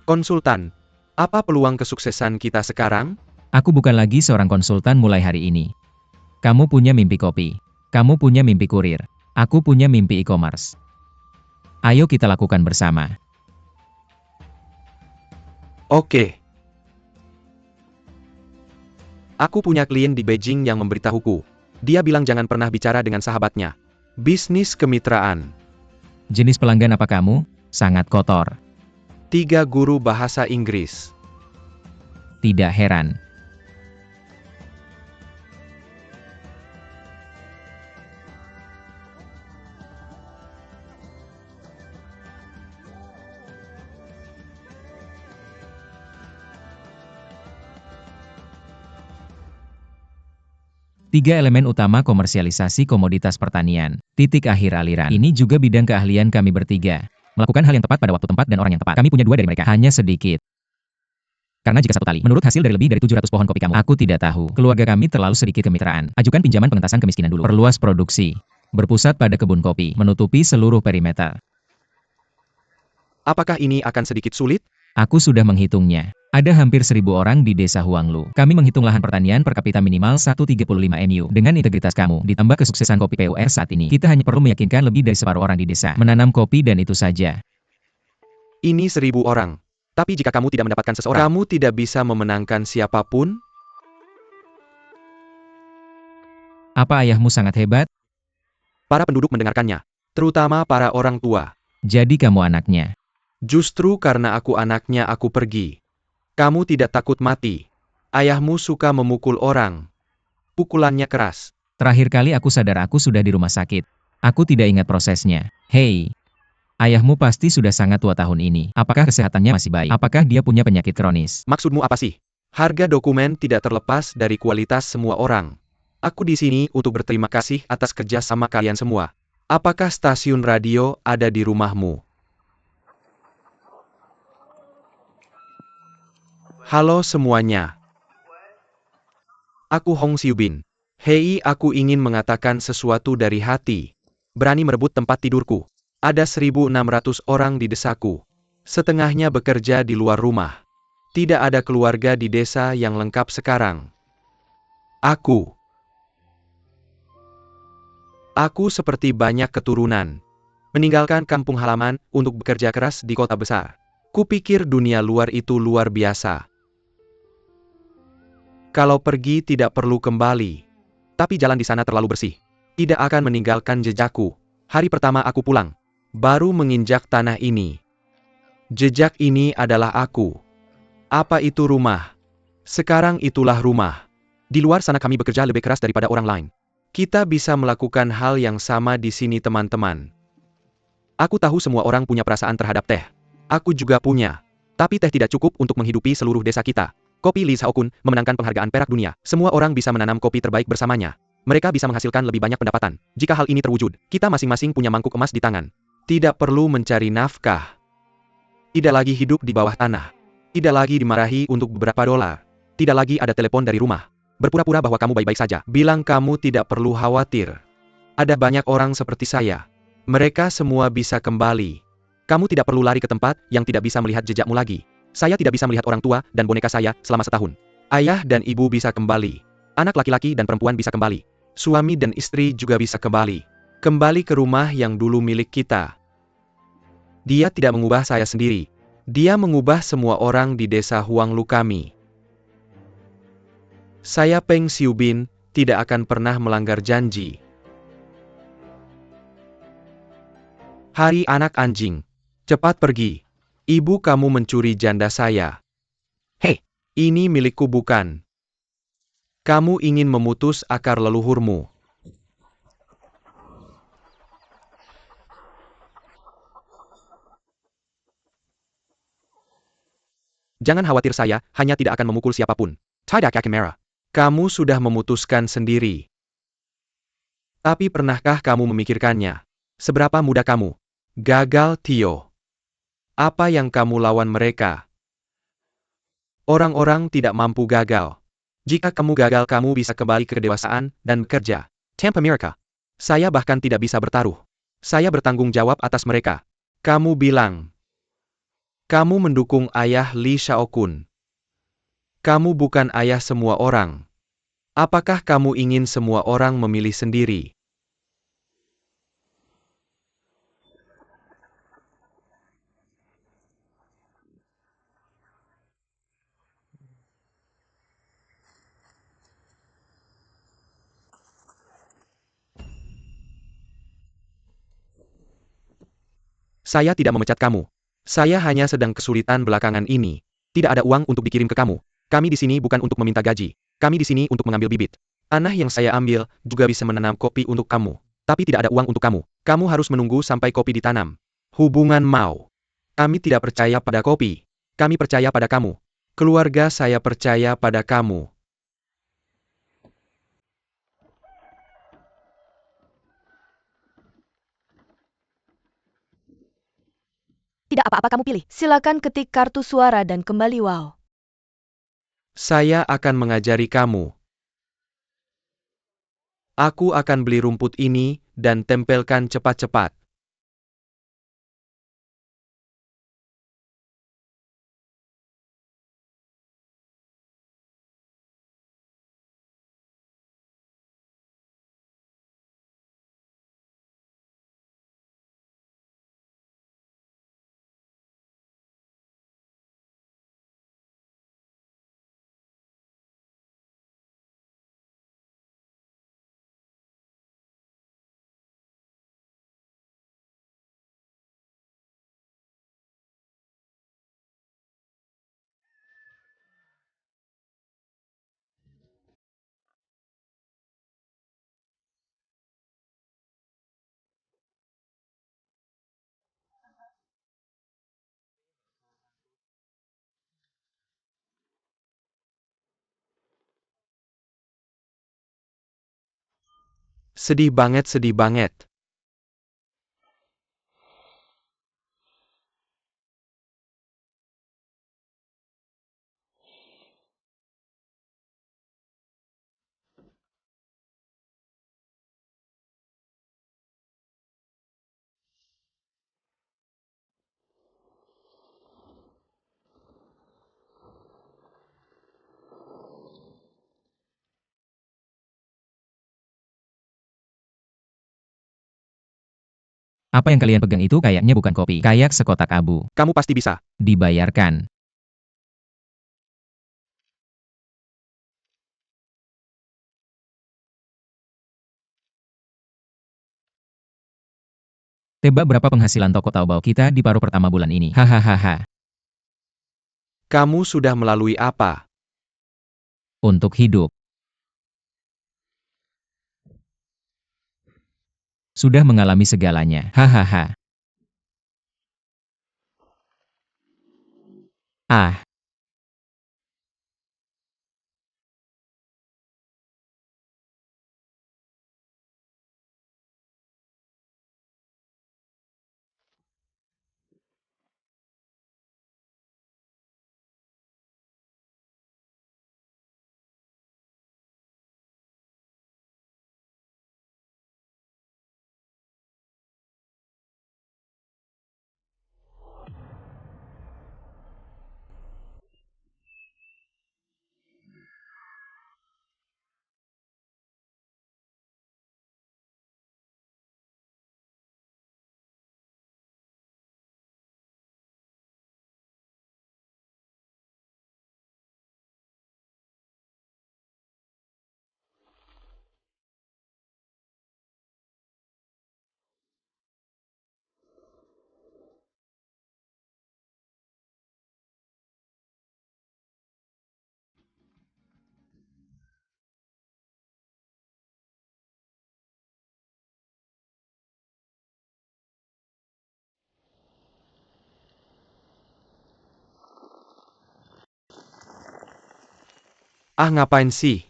Konsultan, apa peluang kesuksesan kita sekarang? Aku bukan lagi seorang konsultan mulai hari ini. Kamu punya mimpi kopi. Kamu punya mimpi kurir. Aku punya mimpi e-commerce. Ayo kita lakukan bersama. Oke. Aku punya klien di Beijing yang memberitahuku. Dia bilang jangan pernah bicara dengan sahabatnya. Bisnis kemitraan. Jenis pelanggan apa kamu? Sangat kotor. 3 guru bahasa Inggris. Tidak heran. Tiga elemen utama komersialisasi komoditas pertanian. Titik akhir aliran. Ini juga bidang keahlian kami bertiga. Melakukan hal yang tepat pada waktu tempat dan orang yang tepat. Kami punya 2 dari mereka. Hanya sedikit. Karena jika 1 tali, menurut hasil dari lebih dari 700 pohon kopi kamu, aku tidak tahu. Keluarga kami terlalu sedikit kemitraan. Ajukan pinjaman pengentasan kemiskinan dulu. Perluas produksi. Berpusat pada kebun kopi. Menutupi seluruh perimeter. Apakah ini akan sedikit sulit? Aku sudah menghitungnya. Ada hampir 1.000 orang di desa Huanglu. Kami menghitung lahan pertanian per kapita minimal 135 MU. Dengan integritas kamu, ditambah kesuksesan kopi PUR saat ini, kita hanya perlu meyakinkan lebih dari separuh orang di desa menanam kopi dan itu saja. Ini 1.000 orang. Tapi jika kamu tidak mendapatkan seseorang, kamu tidak bisa memenangkan siapapun? Apa ayahmu sangat hebat? Para penduduk mendengarkannya. Terutama para orang tua. Jadi kamu anaknya. Justru karena aku anaknya aku pergi. Kamu tidak takut mati. Ayahmu suka memukul orang. Pukulannya keras. Terakhir kali aku sadar aku sudah di rumah sakit. Aku tidak ingat prosesnya. Hei. Ayahmu pasti sudah sangat tua tahun ini. Apakah kesehatannya masih baik? Apakah dia punya penyakit kronis? Maksudmu apa sih? Harga dokumen tidak terlepas dari kualitas semua orang. Aku di sini untuk berterima kasih atas kerja sama kalian semua. Apakah stasiun radio ada di rumahmu? Halo semuanya. Aku Hong Xiubin. Hei, aku ingin mengatakan sesuatu dari hati. Berani merebut tempat tidurku. Ada 1.600 orang di desaku. Setengahnya bekerja di luar rumah. Tidak ada keluarga di desa yang lengkap sekarang. Aku seperti banyak keturunan. Meninggalkan kampung halaman untuk bekerja keras di kota besar. Kupikir dunia luar itu luar biasa. Kalau pergi tidak perlu kembali. Tapi jalan di sana terlalu bersih. Tidak akan meninggalkan jejakku. Hari pertama aku pulang. Baru menginjak tanah ini. Jejak ini adalah aku. Apa itu rumah? Sekarang itulah rumah. Di luar sana kami bekerja lebih keras daripada orang lain. Kita bisa melakukan hal yang sama di sini teman-teman. Aku tahu semua orang punya perasaan terhadap teh. Aku juga punya. Tapi teh tidak cukup untuk menghidupi seluruh desa kita. Kopi Li Shaokun memenangkan penghargaan perak dunia. Semua orang bisa menanam kopi terbaik bersamanya. Mereka bisa menghasilkan lebih banyak pendapatan. Jika hal ini terwujud, kita masing-masing punya mangkuk emas di tangan. Tidak perlu mencari nafkah. Tidak lagi hidup di bawah tanah. Tidak lagi dimarahi untuk beberapa dolar. Tidak lagi ada telepon dari rumah. Berpura-pura bahwa kamu baik-baik saja. Bilang kamu tidak perlu khawatir. Ada banyak orang seperti saya. Mereka semua bisa kembali. Kamu tidak perlu lari ke tempat yang tidak bisa melihat jejakmu lagi. Saya tidak bisa melihat orang tua dan boneka saya selama setahun. Ayah dan ibu bisa kembali. Anak laki-laki dan perempuan bisa kembali. Suami dan istri juga bisa kembali. Kembali ke rumah yang dulu milik kita. Dia tidak mengubah saya sendiri. Dia mengubah semua orang di desa Huanglu kami. Saya Peng Xiubin, tidak akan pernah melanggar janji. Hari anak anjing. Cepat pergi. Ibu kamu mencuri janda saya. Hei, ini milikku bukan. Kamu ingin memutus akar leluhurmu. Jangan khawatir, saya hanya tidak akan memukul siapapun. Tidak kamera. Kamu sudah memutuskan sendiri. Tapi pernahkah kamu memikirkannya? Seberapa mudah kamu? Gagal, Tio. Apa yang kamu lawan mereka? Orang-orang tidak mampu gagal. Jika kamu gagal, kamu bisa kembali ke kedewasaan dan bekerja. Tanpa mereka, saya bahkan tidak bisa bertaruh. Saya bertanggung jawab atas mereka. Kamu bilang, kamu mendukung ayah Li Shaokun. Kamu bukan ayah semua orang. Apakah kamu ingin semua orang memilih sendiri? Saya tidak memecat kamu. Saya hanya sedang kesulitan belakangan ini. Tidak ada uang untuk dikirim ke kamu. Kami di sini bukan untuk meminta gaji. Kami di sini untuk mengambil bibit. Tanah yang saya ambil juga bisa menanam kopi untuk kamu. Tapi tidak ada uang untuk kamu. Kamu harus menunggu sampai kopi ditanam. Hubungan mau. Kami tidak percaya pada kopi. Kami percaya pada kamu. Keluarga saya percaya pada kamu. Tidak apa-apa kamu pilih. Silakan ketik kartu suara dan kembali wow. Saya akan mengajari kamu. Aku akan beli rumput ini dan tempelkan cepat-cepat. Sedih banget, sedih banget. Apa yang kalian pegang itu kayaknya bukan kopi, kayak sekotak abu. Kamu pasti bisa. Dibayarkan. Tebak berapa penghasilan toko Taobao kita di paruh pertama bulan ini? Hahaha. Kamu sudah melalui apa? Untuk hidup. Sudah mengalami segalanya. Hahaha. Ah, Ah, ngapain sih?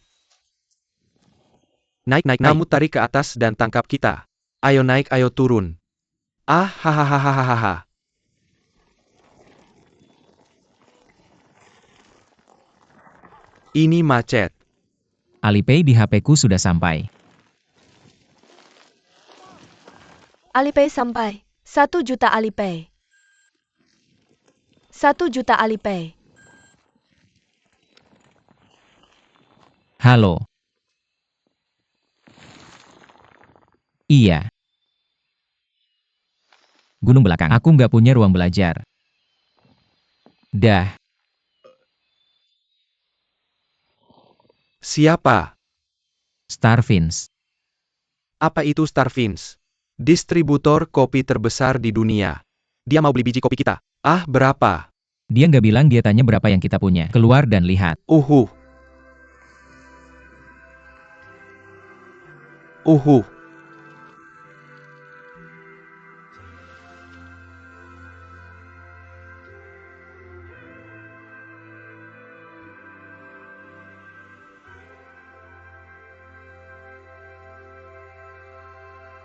Naik, naik, naik. Kamu tarik ke atas dan tangkap kita. Ayo naik, ayo turun. Ah, hahaha. Ini macet. Alipay di HP-ku sudah sampai. Alipay sampai. 1 juta Alipay. 1 juta Alipay. Halo. Iya. Gunung belakang. Aku nggak punya ruang belajar. Dah. Siapa? Starvins. Apa itu Starvins? Distributor kopi terbesar di dunia. Dia mau beli biji kopi kita. Ah, berapa? Dia nggak bilang, dia tanya berapa yang kita punya. Keluar dan lihat. Uhuh. Uhuh.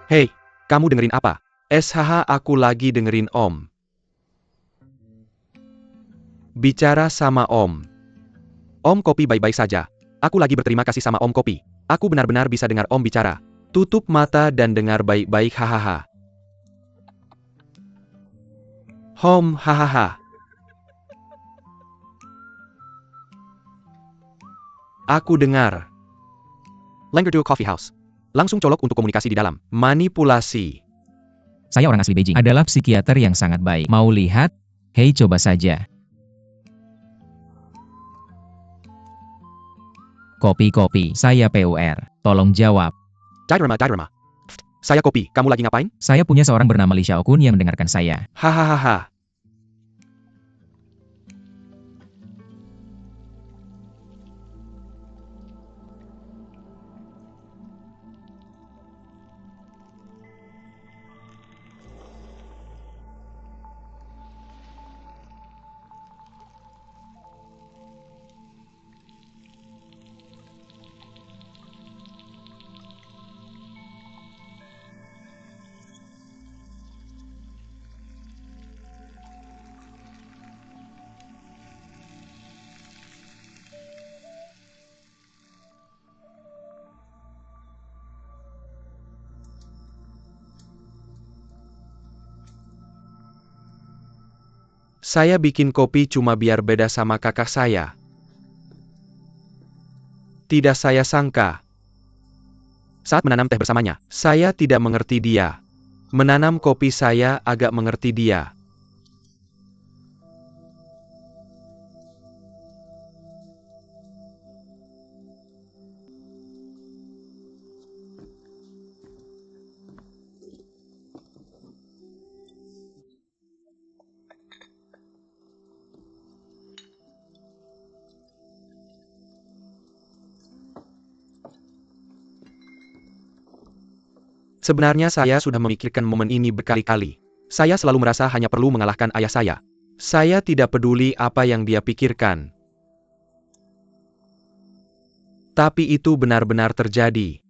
Hei, kamu dengerin apa? SHH, aku lagi dengerin Om. Bicara sama Om. Om Kopi baik-baik saja. Aku lagi berterima kasih sama Om Kopi. Aku benar-benar bisa dengar Om bicara. Tutup mata dan dengar baik-baik, hahaha. Hom, hahaha. Aku dengar. Langgerdu Coffee House. Langsung colok untuk komunikasi di dalam. Manipulasi. Saya orang asli Beijing. Adalah psikiater yang sangat baik. Mau lihat? Hei, coba saja. Kopi-kopi. Saya PUR. Tolong jawab. Diorama. Saya Kopi, kamu lagi ngapain? Saya punya seorang bernama Li Xiaokun yang mendengarkan saya. Hahaha. Saya bikin kopi cuma biar beda sama kakak saya. Tidak saya sangka. Saat menanam teh bersamanya, saya tidak mengerti dia. Menanam kopi saya agak mengerti dia. Sebenarnya saya sudah memikirkan momen ini berkali-kali. Saya selalu merasa hanya perlu mengalahkan ayah saya. Saya tidak peduli apa yang dia pikirkan. Tapi itu benar-benar terjadi.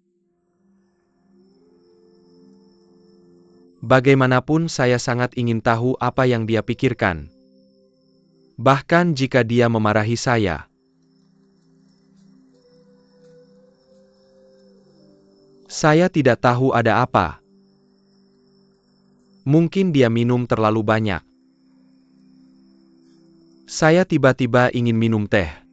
Bagaimanapun saya sangat ingin tahu apa yang dia pikirkan. Bahkan jika dia memarahi saya. Saya tidak tahu ada apa. Mungkin dia minum terlalu banyak. Saya tiba-tiba ingin minum teh.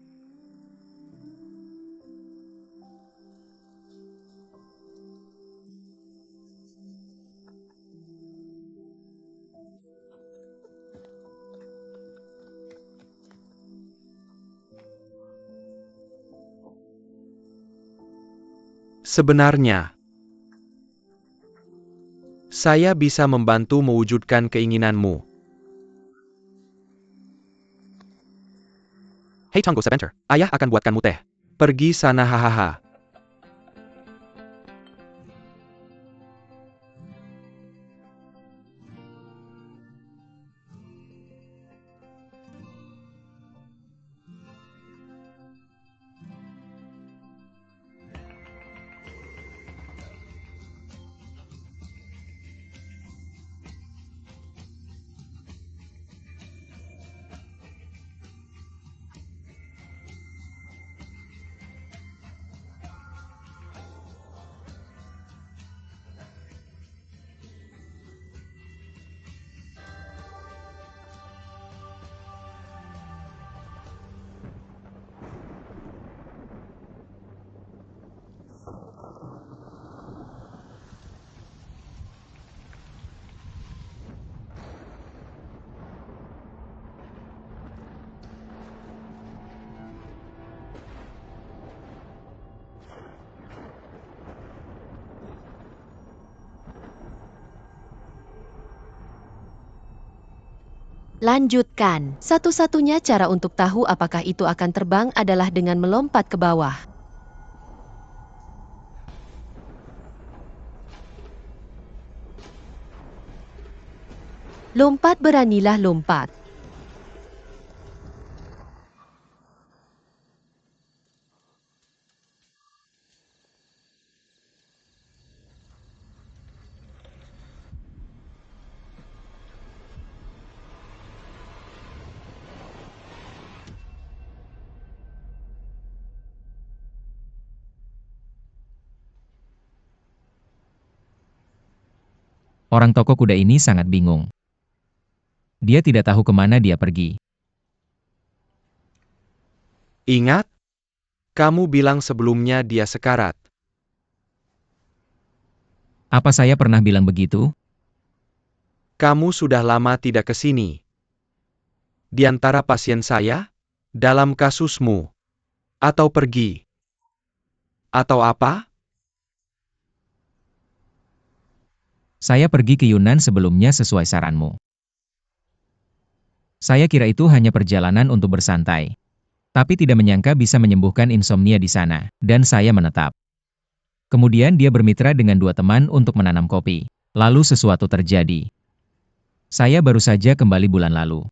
Sebenarnya, saya bisa membantu mewujudkan keinginanmu. Hei Tunggu sebentar, ayah akan buatkanmu teh. Pergi sana, hahaha. Lanjutkan. Satu-satunya cara untuk tahu apakah itu akan terbang adalah dengan melompat ke bawah. Lompat, beranilah lompat. Orang toko kuda ini sangat bingung. Dia tidak tahu kemana dia pergi. Ingat? Kamu bilang sebelumnya dia sekarat. Apa saya pernah bilang begitu? Kamu sudah lama tidak ke sini. Di antara pasien saya? Dalam kasusmu? Atau pergi? Atau apa? Saya pergi ke Yunan sebelumnya sesuai saranmu. Saya kira itu hanya perjalanan untuk bersantai. Tapi tidak menyangka bisa menyembuhkan insomnia di sana, dan saya menetap. Kemudian dia bermitra dengan 2 teman untuk menanam kopi. Lalu sesuatu terjadi. Saya baru saja kembali bulan lalu.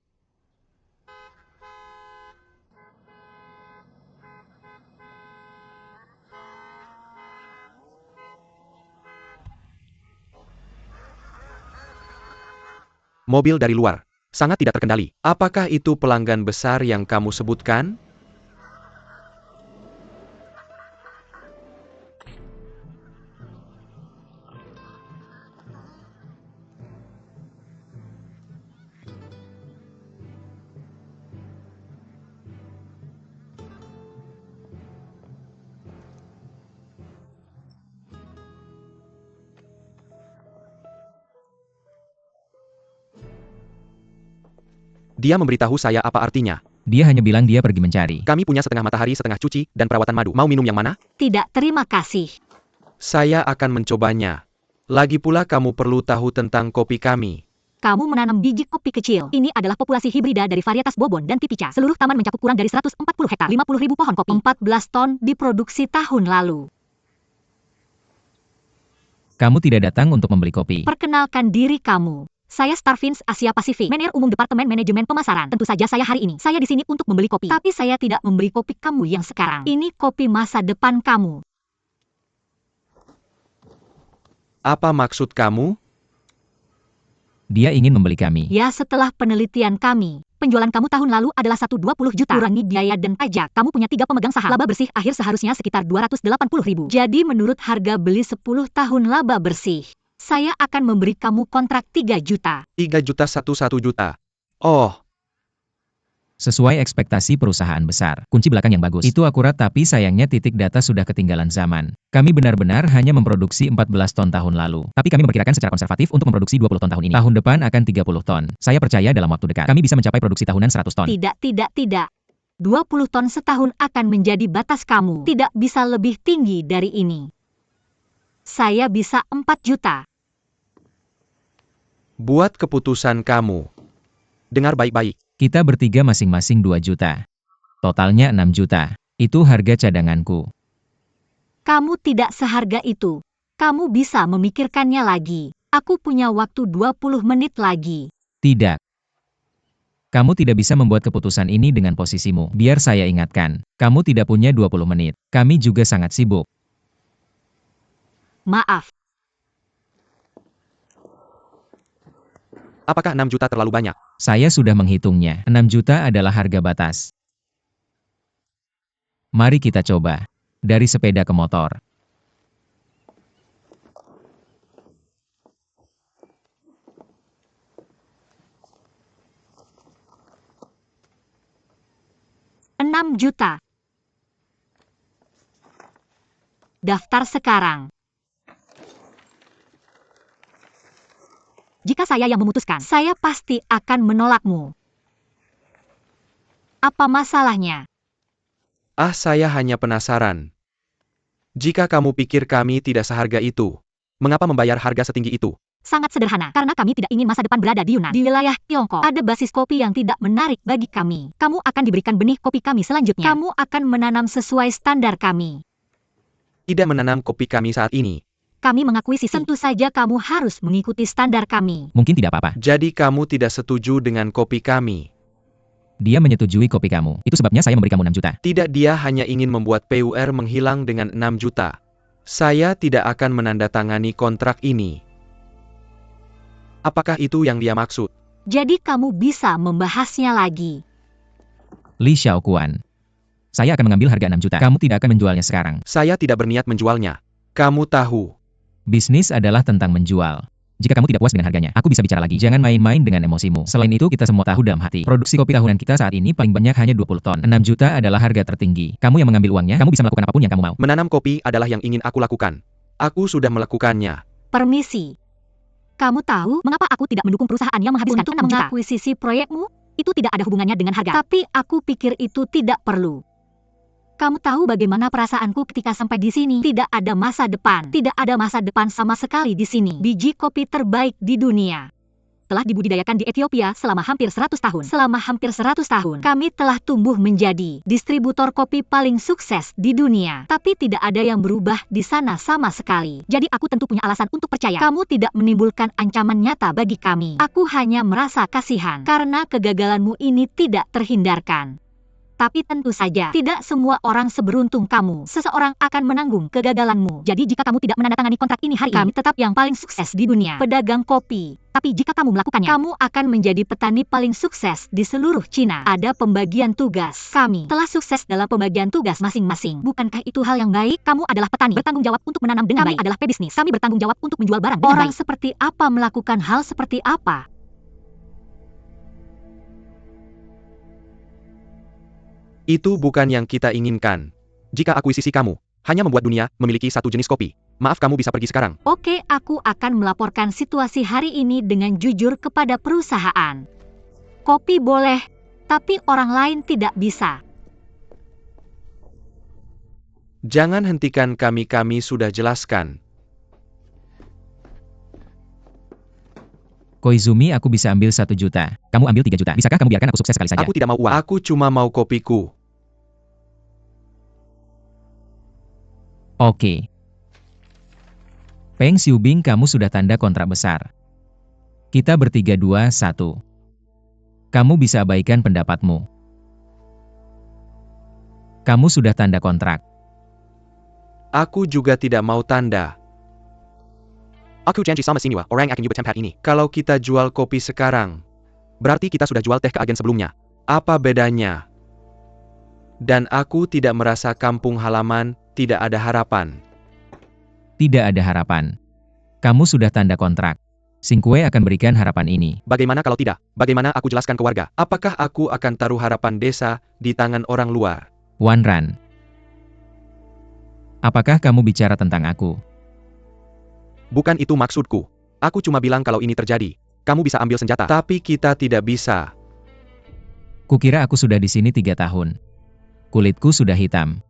Mobil dari luar. Sangat tidak terkendali. Apakah itu pelanggan besar yang kamu sebutkan? Dia memberitahu saya apa artinya. Dia hanya bilang dia pergi mencari. Kami punya setengah matahari, setengah cuci, dan perawatan madu. Mau minum yang mana? Tidak, terima kasih. Saya akan mencobanya. Lagi pula kamu perlu tahu tentang kopi kami. Kamu menanam biji kopi kecil. Ini adalah populasi hibrida dari varietas Bourbon dan Typica. Seluruh taman mencakup kurang dari 140 hektar, 50.000 pohon kopi. 14 ton diproduksi tahun lalu. Kamu tidak datang untuk membeli kopi. Perkenalkan diri kamu. Saya Starvins Asia Pasifik, Manajer Umum Departemen Manajemen Pemasaran. Tentu saja saya hari ini. Saya di sini untuk membeli kopi. Tapi saya tidak membeli kopi kamu yang sekarang. Ini kopi masa depan kamu. Apa maksud kamu? Dia ingin membeli kami. Ya, setelah penelitian kami, penjualan kamu tahun lalu adalah 120 juta. Kurangi biaya dan pajak. Kamu punya 3 pemegang saham. Laba bersih akhir seharusnya sekitar 280.000. Jadi menurut harga beli 10 tahun laba bersih, saya akan memberi kamu kontrak 3 juta. 3 juta 1 juta. Oh, Sesuai ekspektasi perusahaan besar. Kunci belakang yang bagus. Itu akurat, tapi sayangnya titik data sudah ketinggalan zaman. Kami benar-benar hanya memproduksi 14 ton tahun lalu. Tapi kami memperkirakan secara konservatif untuk memproduksi 20 ton tahun ini. Tahun depan akan 30 ton. Saya percaya dalam waktu dekat, kami bisa mencapai produksi tahunan 100 ton. Tidak. 20 ton setahun akan menjadi batas kamu. Tidak bisa lebih tinggi dari ini. Saya bisa 4 juta. buat keputusan kamu. Dengar baik-baik. Kita bertiga masing-masing 2 juta. Totalnya 6 juta. Itu harga cadanganku. Kamu tidak seharga itu. Kamu bisa memikirkannya lagi. Aku punya waktu 20 menit lagi. Tidak. Kamu tidak bisa membuat keputusan ini dengan posisimu. Biar saya ingatkan, kamu tidak punya 20 menit. Kami juga sangat sibuk. Maaf. Apakah 6 juta terlalu banyak? Saya sudah menghitungnya. 6 juta adalah harga batas. Mari kita coba. Dari sepeda ke motor. $6 juta. Daftar sekarang. Jika saya yang memutuskan, saya pasti akan menolakmu. Apa masalahnya? Saya hanya penasaran. Jika kamu pikir kami tidak seharga itu, mengapa membayar harga setinggi itu? Sangat sederhana, karena kami tidak ingin masa depan berada di Yunan. Di wilayah Tiongkok, ada basis kopi yang tidak menarik bagi kami. Kamu akan diberikan benih kopi kami selanjutnya. Kamu akan menanam sesuai standar kami. Tidak menanam kopi kami saat ini. Kami mengakuisisi. Tentu saja kamu harus mengikuti standar kami. Mungkin tidak apa-apa. Jadi kamu tidak setuju dengan kopi kami. Dia menyetujui kopi kamu. Itu sebabnya saya memberi kamu 6 juta. Tidak, dia hanya ingin membuat PUR menghilang dengan 6 juta. Saya tidak akan menandatangani kontrak ini. Apakah itu yang dia maksud? Jadi kamu bisa membahasnya lagi. Li Xiaoquan. Saya akan mengambil harga 6 juta. Kamu tidak akan menjualnya sekarang. Saya tidak berniat menjualnya. Kamu tahu. Bisnis adalah tentang menjual. Jika kamu tidak puas dengan harganya, aku bisa bicara lagi. Jangan main-main dengan emosimu. Selain itu, kita semua tahu dalam hati. Produksi kopi tahunan kita saat ini paling banyak hanya 20 ton. 6 juta adalah harga tertinggi. Kamu yang mengambil uangnya, kamu bisa melakukan apapun yang kamu mau. Menanam kopi adalah yang ingin aku lakukan. Aku sudah melakukannya. Permisi. Kamu tahu mengapa aku tidak mendukung perusahaan yang menghabiskan Untuk 6 juta? Mengakuisisi proyekmu, itu tidak ada hubungannya dengan harga. Tapi aku pikir itu tidak perlu. Kamu tahu bagaimana perasaanku ketika sampai di sini? Tidak ada masa depan. Tidak ada masa depan sama sekali di sini. Biji kopi terbaik di dunia telah dibudidayakan di Ethiopia selama hampir 100 tahun. Selama hampir 100 tahun, kami telah tumbuh menjadi distributor kopi paling sukses di dunia. Tapi tidak ada yang berubah di sana sama sekali. Jadi aku tentu punya alasan untuk percaya. Kamu tidak menimbulkan ancaman nyata bagi kami. Aku hanya merasa kasihan karena kegagalanmu ini tidak terhindarkan. Tapi tentu saja, tidak semua orang seberuntung kamu. Seseorang akan menanggung kegagalanmu. Jadi jika kamu tidak menandatangani kontrak ini hari ini, kami tetap yang paling sukses di dunia, pedagang kopi. Tapi jika kamu melakukannya, kamu akan menjadi petani paling sukses di seluruh Cina. Ada pembagian tugas. Kami telah sukses dalam pembagian tugas masing-masing. Bukankah itu hal yang baik? Kamu adalah petani, bertanggung jawab untuk menanam dengan baik. Kami adalah pebisnis. Kami bertanggung jawab untuk menjual barang dengan baik. Orang seperti apa melakukan hal seperti apa? Itu bukan yang kita inginkan. Jika akuisisi kamu hanya membuat dunia memiliki satu jenis kopi, maaf, kamu bisa pergi sekarang. Oke, aku akan melaporkan situasi hari ini dengan jujur kepada perusahaan. Kopi boleh, tapi orang lain tidak bisa. Jangan hentikan kami sudah jelaskan. Koizumi, aku bisa ambil 1 juta. Kamu ambil 3 juta. Bisakah kamu biarkan aku sukses sekali saja? Aku tidak mau uang. Aku cuma mau kopiku. Oke. Peng Xiubing, kamu sudah tanda kontrak besar. Kita bertiga 2-1. Kamu bisa abaikan pendapatmu. Kamu sudah tanda kontrak. Aku juga tidak mau tanda. Aku janji sama Sinua, orang akan ubah tempat ini. Kalau kita jual kopi sekarang, berarti kita sudah jual teh ke agen sebelumnya. Apa bedanya? Dan aku tidak merasa kampung halaman, tidak ada harapan. Tidak ada harapan. Kamu sudah tanda kontrak. Xingkue akan berikan harapan ini. Bagaimana kalau tidak? Bagaimana aku jelaskan ke warga? Apakah aku akan taruh harapan desa di tangan orang luar? Wan Ran. Apakah kamu bicara tentang aku? Bukan itu maksudku. Aku cuma bilang kalau ini terjadi, kamu bisa ambil senjata. Tapi kita tidak bisa. Kukira aku sudah di sini 3 tahun. Kulitku sudah hitam.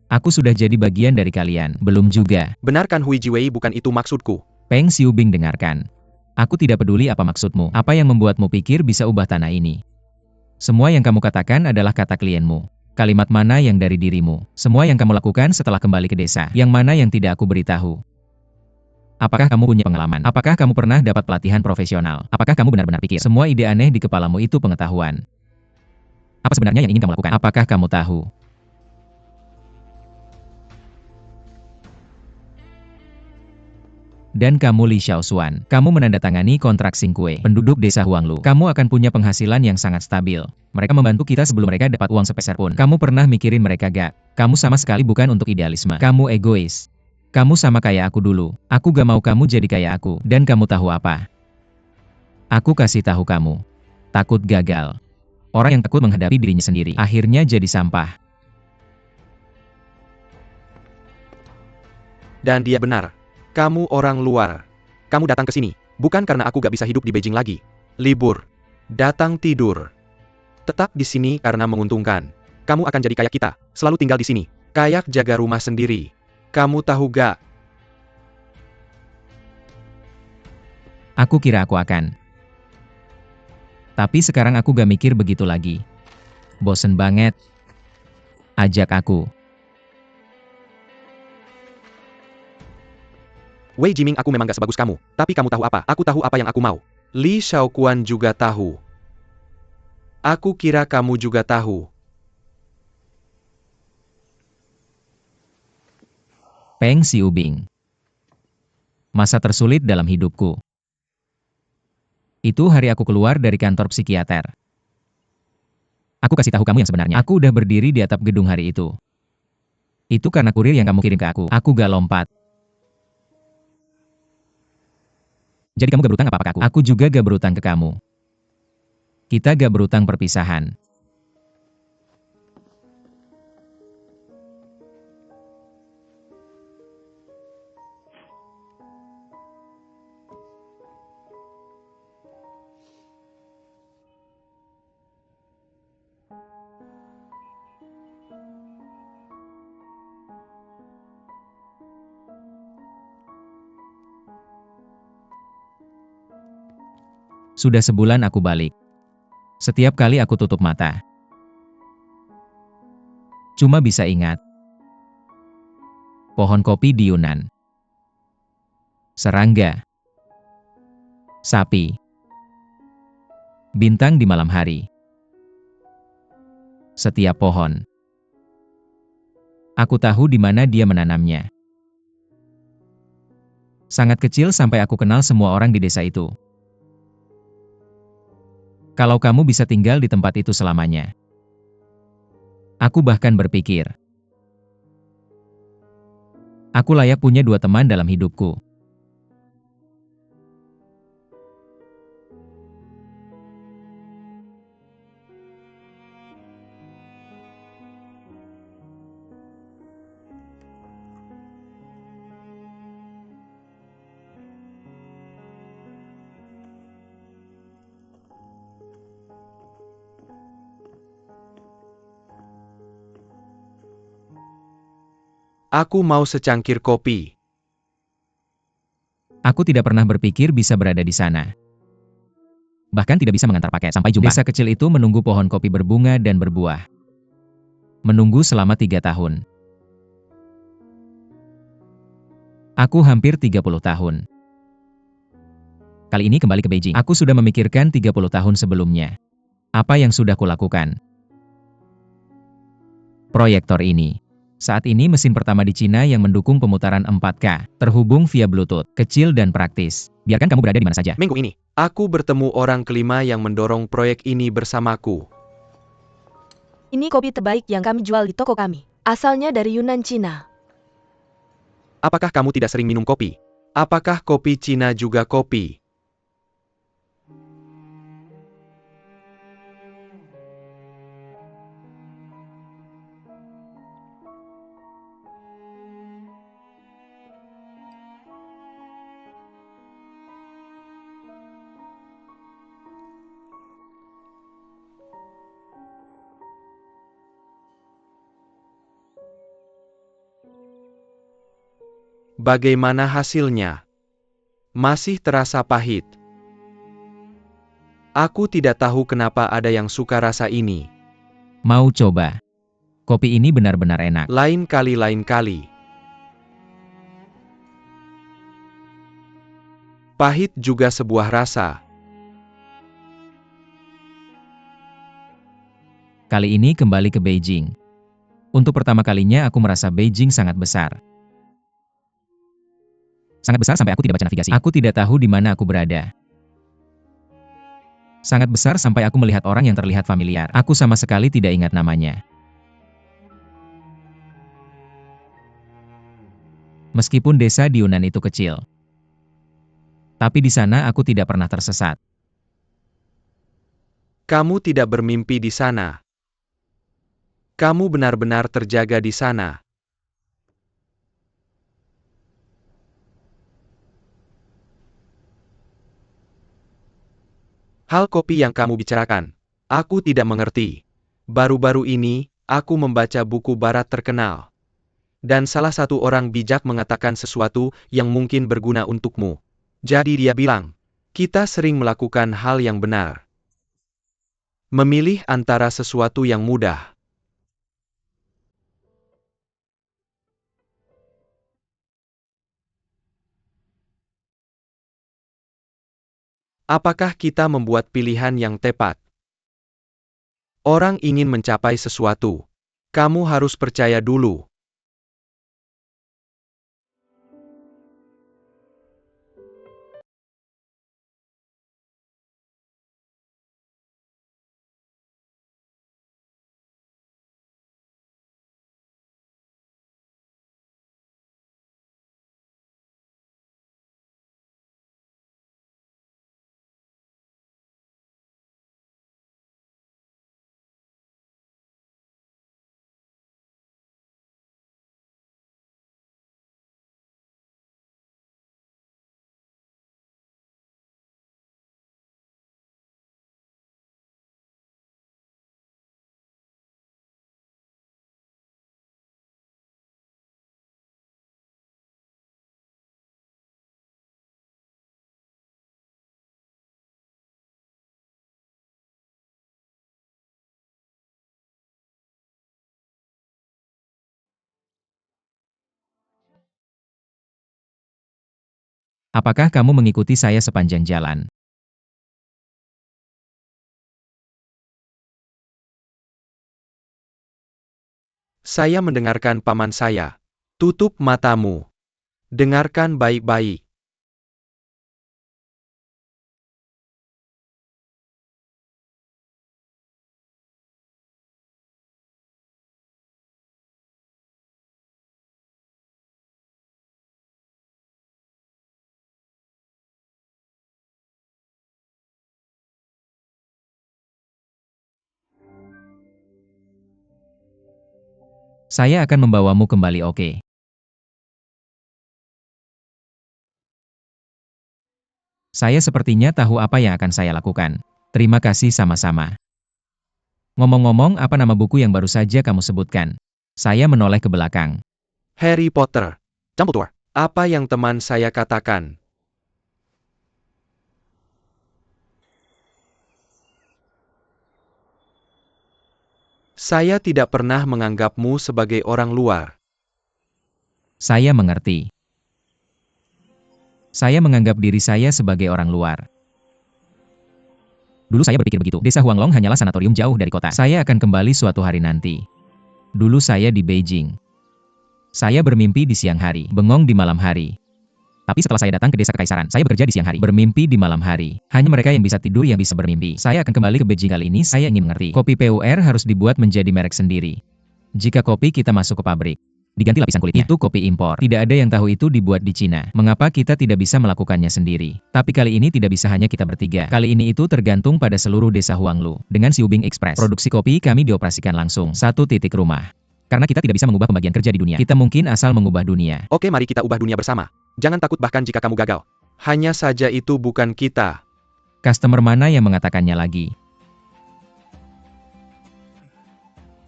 Aku sudah jadi bagian dari kalian. Belum juga. Benarkan Hui Jiwei, bukan itu maksudku. Peng Xiubing, dengarkan. Aku tidak peduli apa maksudmu. Apa yang membuatmu pikir bisa ubah tanah ini? Semua yang kamu katakan adalah kata klienmu. Kalimat mana yang dari dirimu? Semua yang kamu lakukan setelah kembali ke desa. Yang mana yang tidak aku beritahu? Apakah kamu punya pengalaman? Apakah kamu pernah dapat pelatihan profesional? Apakah kamu benar-benar pikir semua ide aneh di kepalamu itu pengetahuan? Apa sebenarnya yang ingin kamu lakukan? Apakah kamu tahu? Dan kamu Li Xiaosuan, kamu menandatangani kontrak Xingkue, penduduk desa Huanglu. Kamu akan punya penghasilan yang sangat stabil. Mereka membantu kita sebelum mereka dapat uang sepeser pun. Kamu pernah mikirin mereka gak? Kamu sama sekali bukan untuk idealisme. Kamu egois. Kamu sama kayak aku dulu. Aku gak mau kamu jadi kayak aku. Dan kamu tahu apa? Aku kasih tahu kamu. Takut gagal. Orang yang takut menghadapi dirinya sendiri, akhirnya jadi sampah. Dan dia benar. Kamu orang luar. Kamu datang ke sini, bukan karena aku gak bisa hidup di Beijing lagi. Libur. Datang tidur. Tetap di sini karena menguntungkan. Kamu akan jadi kayak kita, selalu tinggal di sini. Kayak jaga rumah sendiri. Kamu tahu gak? Aku kira aku akan. Tapi sekarang aku gak mikir begitu lagi. Bosen banget. Ajak aku. Wei Jiming, aku memang gak sebagus kamu. Tapi kamu tahu apa? Aku tahu apa yang aku mau. Li Shaoquan juga tahu. Aku kira kamu juga tahu. Peng Xiubing. Masa tersulit dalam hidupku. Itu hari aku keluar dari kantor psikiater. Aku kasih tahu kamu yang sebenarnya. Aku udah berdiri di atap gedung hari itu. Itu karena kurir yang kamu kirim ke aku. Aku gak lompat. Jadi kamu gak berutang apa-apa ke aku? Aku juga gak berutang ke kamu. Kita gak berutang perpisahan. Sudah sebulan aku balik. Setiap kali aku tutup mata. Cuma bisa ingat. Pohon kopi di Yunnan. Serangga. Sapi. Bintang di malam hari. Setiap pohon. Aku tahu di mana dia menanamnya. Sangat kecil sampai aku kenal semua orang di desa itu. Kalau kamu bisa tinggal di tempat itu selamanya. Aku bahkan berpikir. Aku layak punya 2 teman dalam hidupku. Aku mau secangkir kopi. Aku tidak pernah berpikir bisa berada di sana. Bahkan tidak bisa mengantar paket. Sampai jumpa. Desa kecil itu menunggu pohon kopi berbunga dan berbuah. Menunggu selama 3 tahun. Aku hampir 30 tahun. Kali ini kembali ke Beijing. Aku sudah memikirkan 30 tahun sebelumnya. Apa yang sudah kulakukan? Proyektor ini. Saat ini mesin pertama di Cina yang mendukung pemutaran 4K, terhubung via Bluetooth, kecil dan praktis. Biarkan kamu berada di mana saja. Minggu ini, aku bertemu orang kelima yang mendorong proyek ini bersamaku. Ini kopi terbaik yang kami jual di toko kami. Asalnya dari Yunnan, Cina. Apakah kamu tidak sering minum kopi? Apakah kopi Cina juga kopi? Bagaimana hasilnya? Masih terasa pahit. Aku tidak tahu kenapa ada yang suka rasa ini. Mau coba? Kopi ini benar-benar enak. Lain kali. Pahit juga sebuah rasa. Kali ini kembali ke Beijing. Untuk pertama kalinya aku merasa Beijing sangat besar. Sangat besar sampai aku tidak baca navigasi. Aku tidak tahu di mana aku berada. Sangat besar sampai aku melihat orang yang terlihat familiar. Aku sama sekali tidak ingat namanya. Meskipun desa di Yunnan itu kecil. Tapi di sana aku tidak pernah tersesat. Kamu tidak bermimpi di sana. Kamu benar-benar terjaga di sana. Hal kopi yang kamu bicarakan, aku tidak mengerti. Baru-baru ini, aku membaca buku barat terkenal. Dan salah satu orang bijak mengatakan sesuatu yang mungkin berguna untukmu. Jadi dia bilang, Kita sering melakukan hal yang benar. Memilih antara sesuatu yang mudah. Apakah kita membuat pilihan yang tepat? Orang ingin mencapai sesuatu. Kamu harus percaya dulu. Apakah kamu mengikuti saya sepanjang jalan? Saya mendengarkan paman saya. Tutup matamu. Dengarkan baik-baik. Saya akan membawamu kembali, oke? Saya sepertinya tahu apa yang akan saya lakukan. Terima kasih sama-sama. Ngomong-ngomong, apa nama buku yang baru saja kamu sebutkan? Saya menoleh ke belakang. Harry Potter. Dumbledore. Apa yang teman saya katakan? Saya tidak pernah menganggapmu sebagai orang luar. Saya mengerti. Saya menganggap diri saya sebagai orang luar. Dulu saya berpikir begitu. Desa Huanglong hanyalah sanatorium jauh dari kota. Saya akan kembali suatu hari nanti. Dulu saya di Beijing. Saya bermimpi di siang hari, bengong di malam hari. Tapi setelah saya datang ke desa kekaisaran, saya bekerja di siang hari, bermimpi di malam hari. Hanya mereka yang bisa tidur yang bisa bermimpi. Saya akan kembali ke Beijing kali ini. Saya ingin mengerti. Kopi PUR harus dibuat menjadi merek sendiri. Jika kopi kita masuk ke pabrik, diganti lapisan kulitnya. Itu kopi impor. Tidak ada yang tahu itu dibuat di Cina. Mengapa kita tidak bisa melakukannya sendiri? Tapi kali ini tidak bisa hanya kita bertiga. Kali ini itu tergantung pada seluruh desa Huanglu. Dengan Xiubing Express, produksi kopi kami dioperasikan langsung. Satu titik rumah. Karena kita tidak bisa mengubah pembagian kerja di dunia. Kita mungkin asal mengubah dunia. Oke, mari kita ubah dunia bersama. Jangan takut bahkan jika kamu gagal. Hanya saja itu bukan kita. Customer mana yang mengatakannya lagi?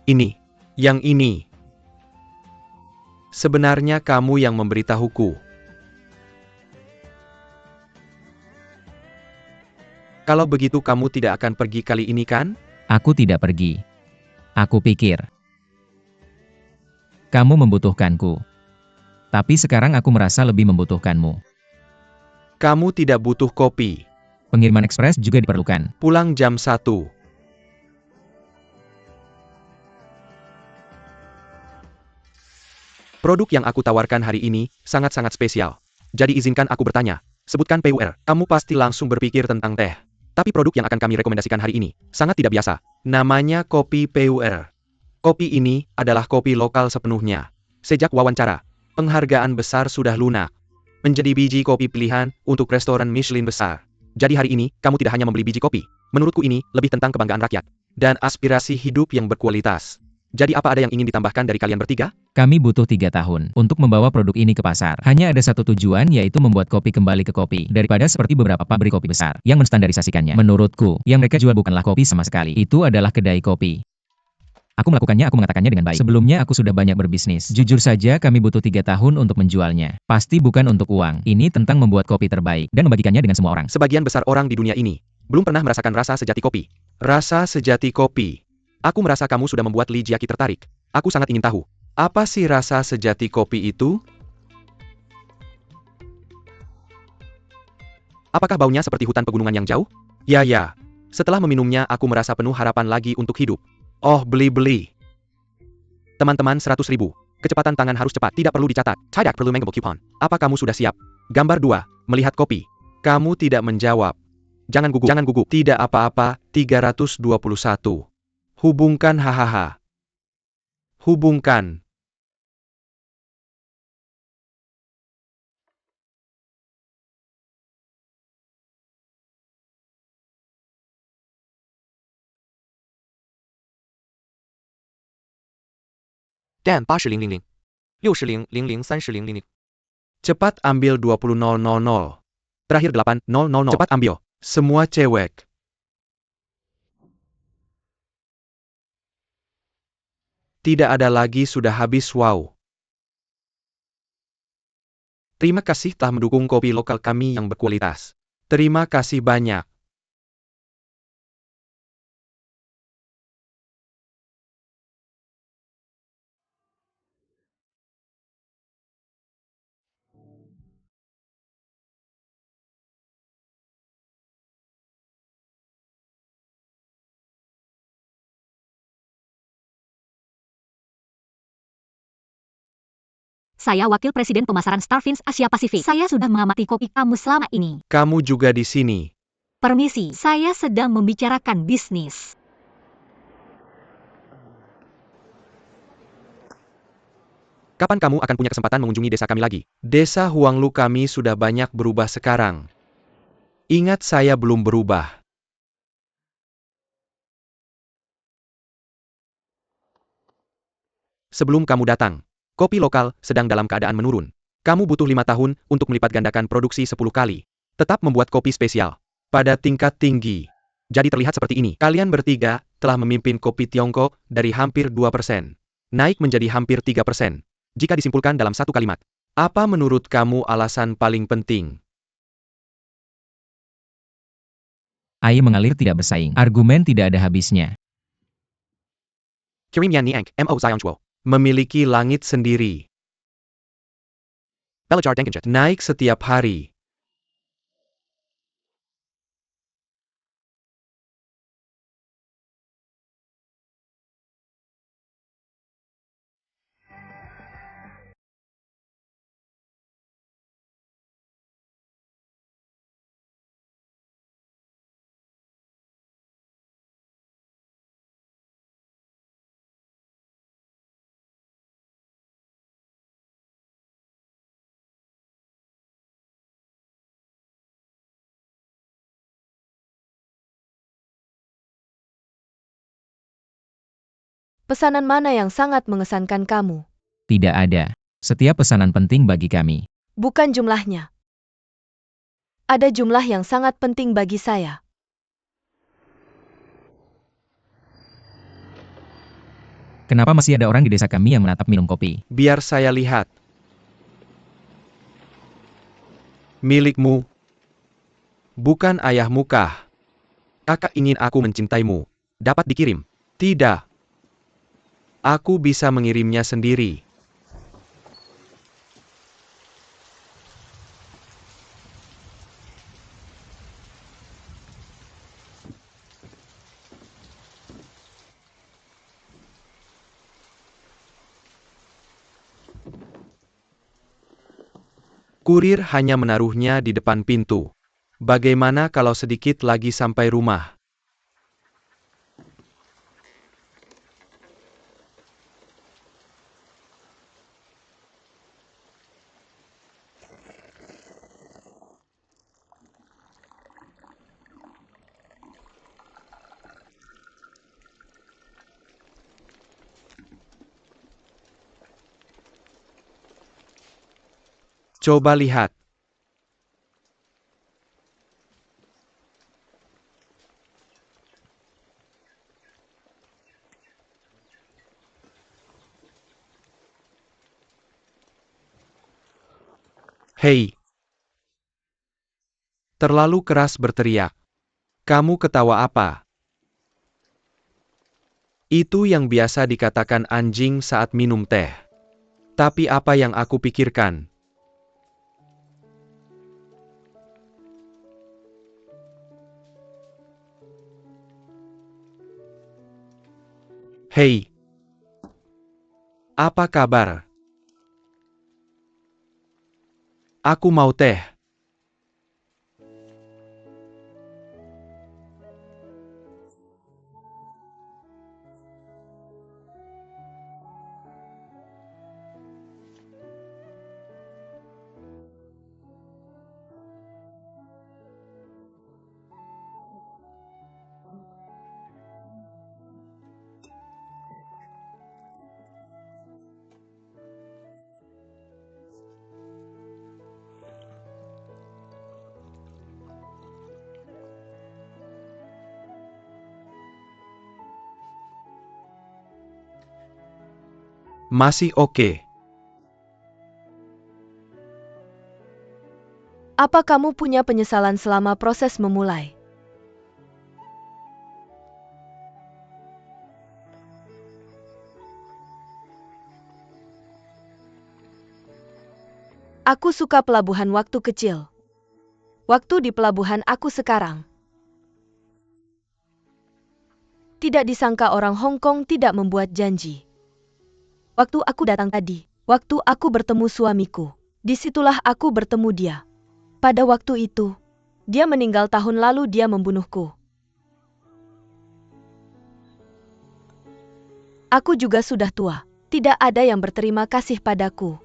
Ini. Yang ini. Sebenarnya kamu yang memberitahuku. Kalau begitu kamu tidak akan pergi kali ini kan? Aku tidak pergi. Aku pikir kamu membutuhkanku. Tapi sekarang aku merasa lebih membutuhkanmu. Kamu tidak butuh kopi. Pengiriman ekspres juga diperlukan. Pulang jam 1. Produk yang aku tawarkan hari ini sangat-sangat spesial. Jadi izinkan aku bertanya. Sebutkan PUR. Kamu pasti langsung berpikir tentang teh. Tapi produk yang akan kami rekomendasikan hari ini sangat tidak biasa. Namanya kopi PUR. Kopi ini adalah kopi lokal sepenuhnya. Sejak wawancara, penghargaan besar sudah lunak. Menjadi biji kopi pilihan untuk restoran Michelin besar. Jadi hari ini, kamu tidak hanya membeli biji kopi. Menurutku ini lebih tentang kebanggaan rakyat. Dan aspirasi hidup yang berkualitas. Jadi apa ada yang ingin ditambahkan dari kalian bertiga? Kami butuh 3 tahun untuk membawa produk ini ke pasar. Hanya ada satu tujuan, yaitu membuat kopi kembali ke kopi. Daripada seperti beberapa pabrik kopi besar yang menstandarisasikannya. Menurutku, yang mereka jual bukanlah kopi sama sekali. Itu adalah kedai kopi. Aku mengatakannya dengan baik. Sebelumnya aku sudah banyak berbisnis. Jujur saja kami butuh 3 tahun untuk menjualnya. Pasti bukan untuk uang. Ini tentang membuat kopi terbaik dan membagikannya dengan semua orang. Sebagian besar orang di dunia ini belum pernah merasakan rasa sejati kopi. Rasa sejati kopi. Aku merasa kamu sudah membuat Li Jiaqi tertarik. Aku sangat ingin tahu, apa sih rasa sejati kopi itu? Apakah baunya seperti hutan pegunungan yang jauh? Ya. Setelah meminumnya aku merasa penuh harapan lagi untuk hidup. Oh, beli. Teman-teman 100.000. Kecepatan tangan harus cepat, tidak perlu dicatat. Tidak perlu mengambil coupon. Apa kamu sudah siap? Gambar 2. Melihat kopi. Kamu tidak menjawab. Jangan gugup. Tidak apa-apa. 321. Hubungkan hahaha. Hubungkan. Dan 80,000. 60,000 30,000. Cepat ambil 20.000. Terakhir 8.000. Cepat ambil. Semua cewek. Tidak ada lagi, sudah habis. Wow. Terima kasih telah mendukung kopi lokal kami yang berkualitas. Terima kasih banyak. Saya Wakil Presiden Pemasaran Starfin's Asia Pasifik. Saya sudah mengamati kopi kamu selama ini. Kamu juga di sini. Permisi, saya sedang membicarakan bisnis. Kapan kamu akan punya kesempatan mengunjungi desa kami lagi? Desa Huanglu kami sudah banyak berubah sekarang. Ingat, saya belum berubah. Sebelum kamu datang, kopi lokal sedang dalam keadaan menurun. Kamu butuh 5 tahun untuk melipat gandakan produksi 10 kali. Tetap membuat kopi spesial. Pada tingkat tinggi. Jadi terlihat seperti ini. Kalian bertiga telah memimpin kopi Tiongkok dari hampir 2%. Naik menjadi hampir 3%. Jika disimpulkan dalam satu kalimat. Apa menurut kamu alasan paling penting? Air mengalir tidak bersaing. Argumen tidak ada habisnya. Kirim Yan Niang, Mo Zion Chuo. Memiliki langit sendiri. Belajar Denkenjet. Naik setiap hari. Pesanan mana yang sangat mengesankan kamu? Tidak ada. Setiap pesanan penting bagi kami. Bukan jumlahnya. Ada jumlah yang sangat penting bagi saya. Kenapa masih ada orang di desa kami yang menatap minum kopi? Biar saya lihat. Milikmu. Bukan ayahmu kah? Kakak ingin aku mencintaimu. Dapat dikirim? Tidak. Aku bisa mengirimnya sendiri. Kurir hanya menaruhnya di depan pintu. Bagaimana kalau sedikit lagi sampai rumah? Coba lihat. Hei! Terlalu keras berteriak. Kamu ketawa apa? Itu yang biasa dikatakan anjing saat minum teh. Tapi apa yang aku pikirkan? Hei! Apa kabar? Aku mau teh. Masih oke. Apa kamu punya penyesalan selama proses memulai? Aku suka pelabuhan waktu kecil. Waktu di pelabuhan aku sekarang. Tidak disangka orang Hong Kong tidak membuat janji. Waktu aku datang tadi, waktu aku bertemu suamiku, disitulah aku bertemu dia. Pada waktu itu, dia meninggal tahun lalu, dia membunuhku. Aku juga sudah tua, tidak ada yang berterima kasih padaku.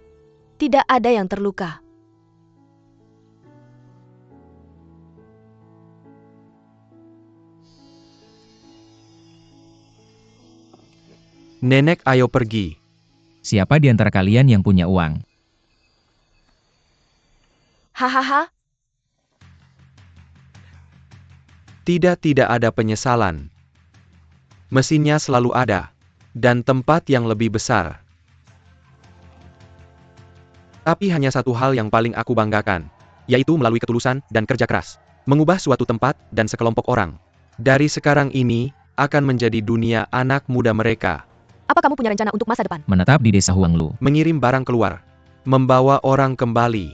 Tidak ada yang terluka. Nenek, ayo pergi. Siapa di antara kalian yang punya uang? Hahaha, Tidak ada penyesalan. Mesinnya selalu ada. Dan tempat yang lebih besar. Tapi hanya satu hal yang paling aku banggakan. Yaitu melalui ketulusan dan kerja keras. Mengubah suatu tempat dan sekelompok orang. Dari sekarang ini, akan menjadi dunia anak muda mereka. apa kamu punya rencana untuk masa depan? Menetap di desa Huanglu. Mengirim barang keluar. Membawa orang kembali.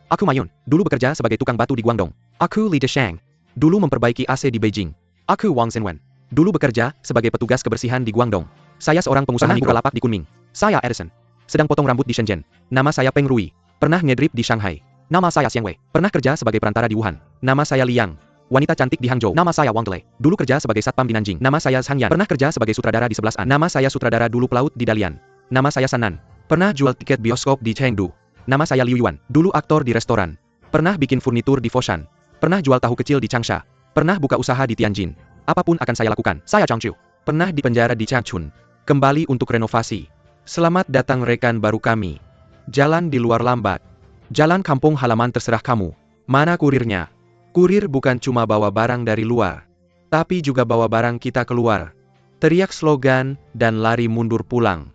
Aku Mayun, dulu bekerja sebagai tukang batu di Guangdong. Aku Li Deshang, dulu memperbaiki AC di Beijing. Aku Wang Zhenwen, dulu bekerja sebagai petugas kebersihan di Guangdong. Saya seorang pengusaha Bukalapak di Kunming. Saya Edison, sedang potong rambut di Shenzhen. Nama saya Peng Rui, pernah ngedrip di Shanghai. Nama saya Xiang Wei, pernah kerja sebagai perantara di Wuhan. Nama saya Liang, wanita cantik di Hangzhou. Nama saya Wang Dele, dulu kerja sebagai satpam di Nanjing. Nama saya Zhang Yan, pernah kerja sebagai sutradara di 11 An. Nama saya sutradara dulu pelaut di Dalian. Nama saya Sanan, pernah jual tiket bioskop di Chengdu. Nama saya Liu Yuan, dulu aktor di restoran. Pernah bikin furnitur di Foshan. Pernah jual tahu kecil di Changsha. Pernah buka usaha di Tianjin. Apapun akan saya lakukan. Saya Chang Chiu. Pernah di penjara di Changchun. Kembali untuk renovasi. Selamat datang rekan baru kami. Jalan di luar lambat. Jalan kampung halaman terserah kamu. Mana kurirnya? Kurir bukan cuma bawa barang dari luar. Tapi juga bawa barang kita keluar. Teriak slogan dan lari mundur pulang.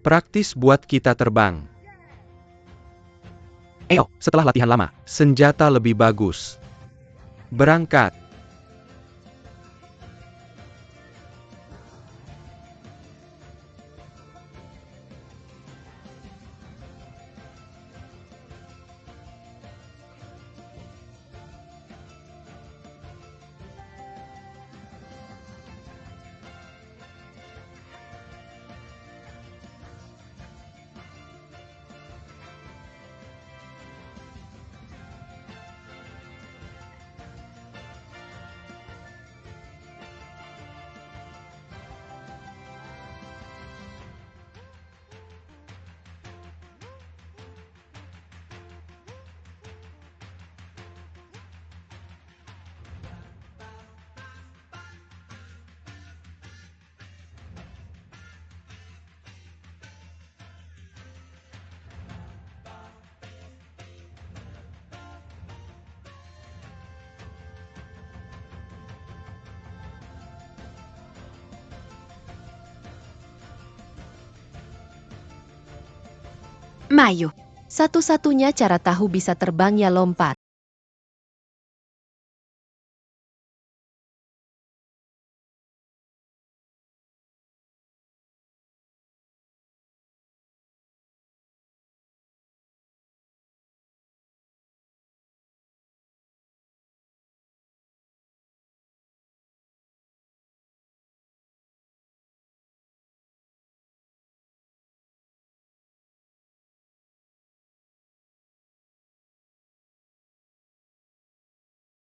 Praktis buat kita terbang. Setelah latihan lama, senjata lebih bagus. Berangkat. Mayu. Satu-satunya cara tahu bisa terbang ya lompat.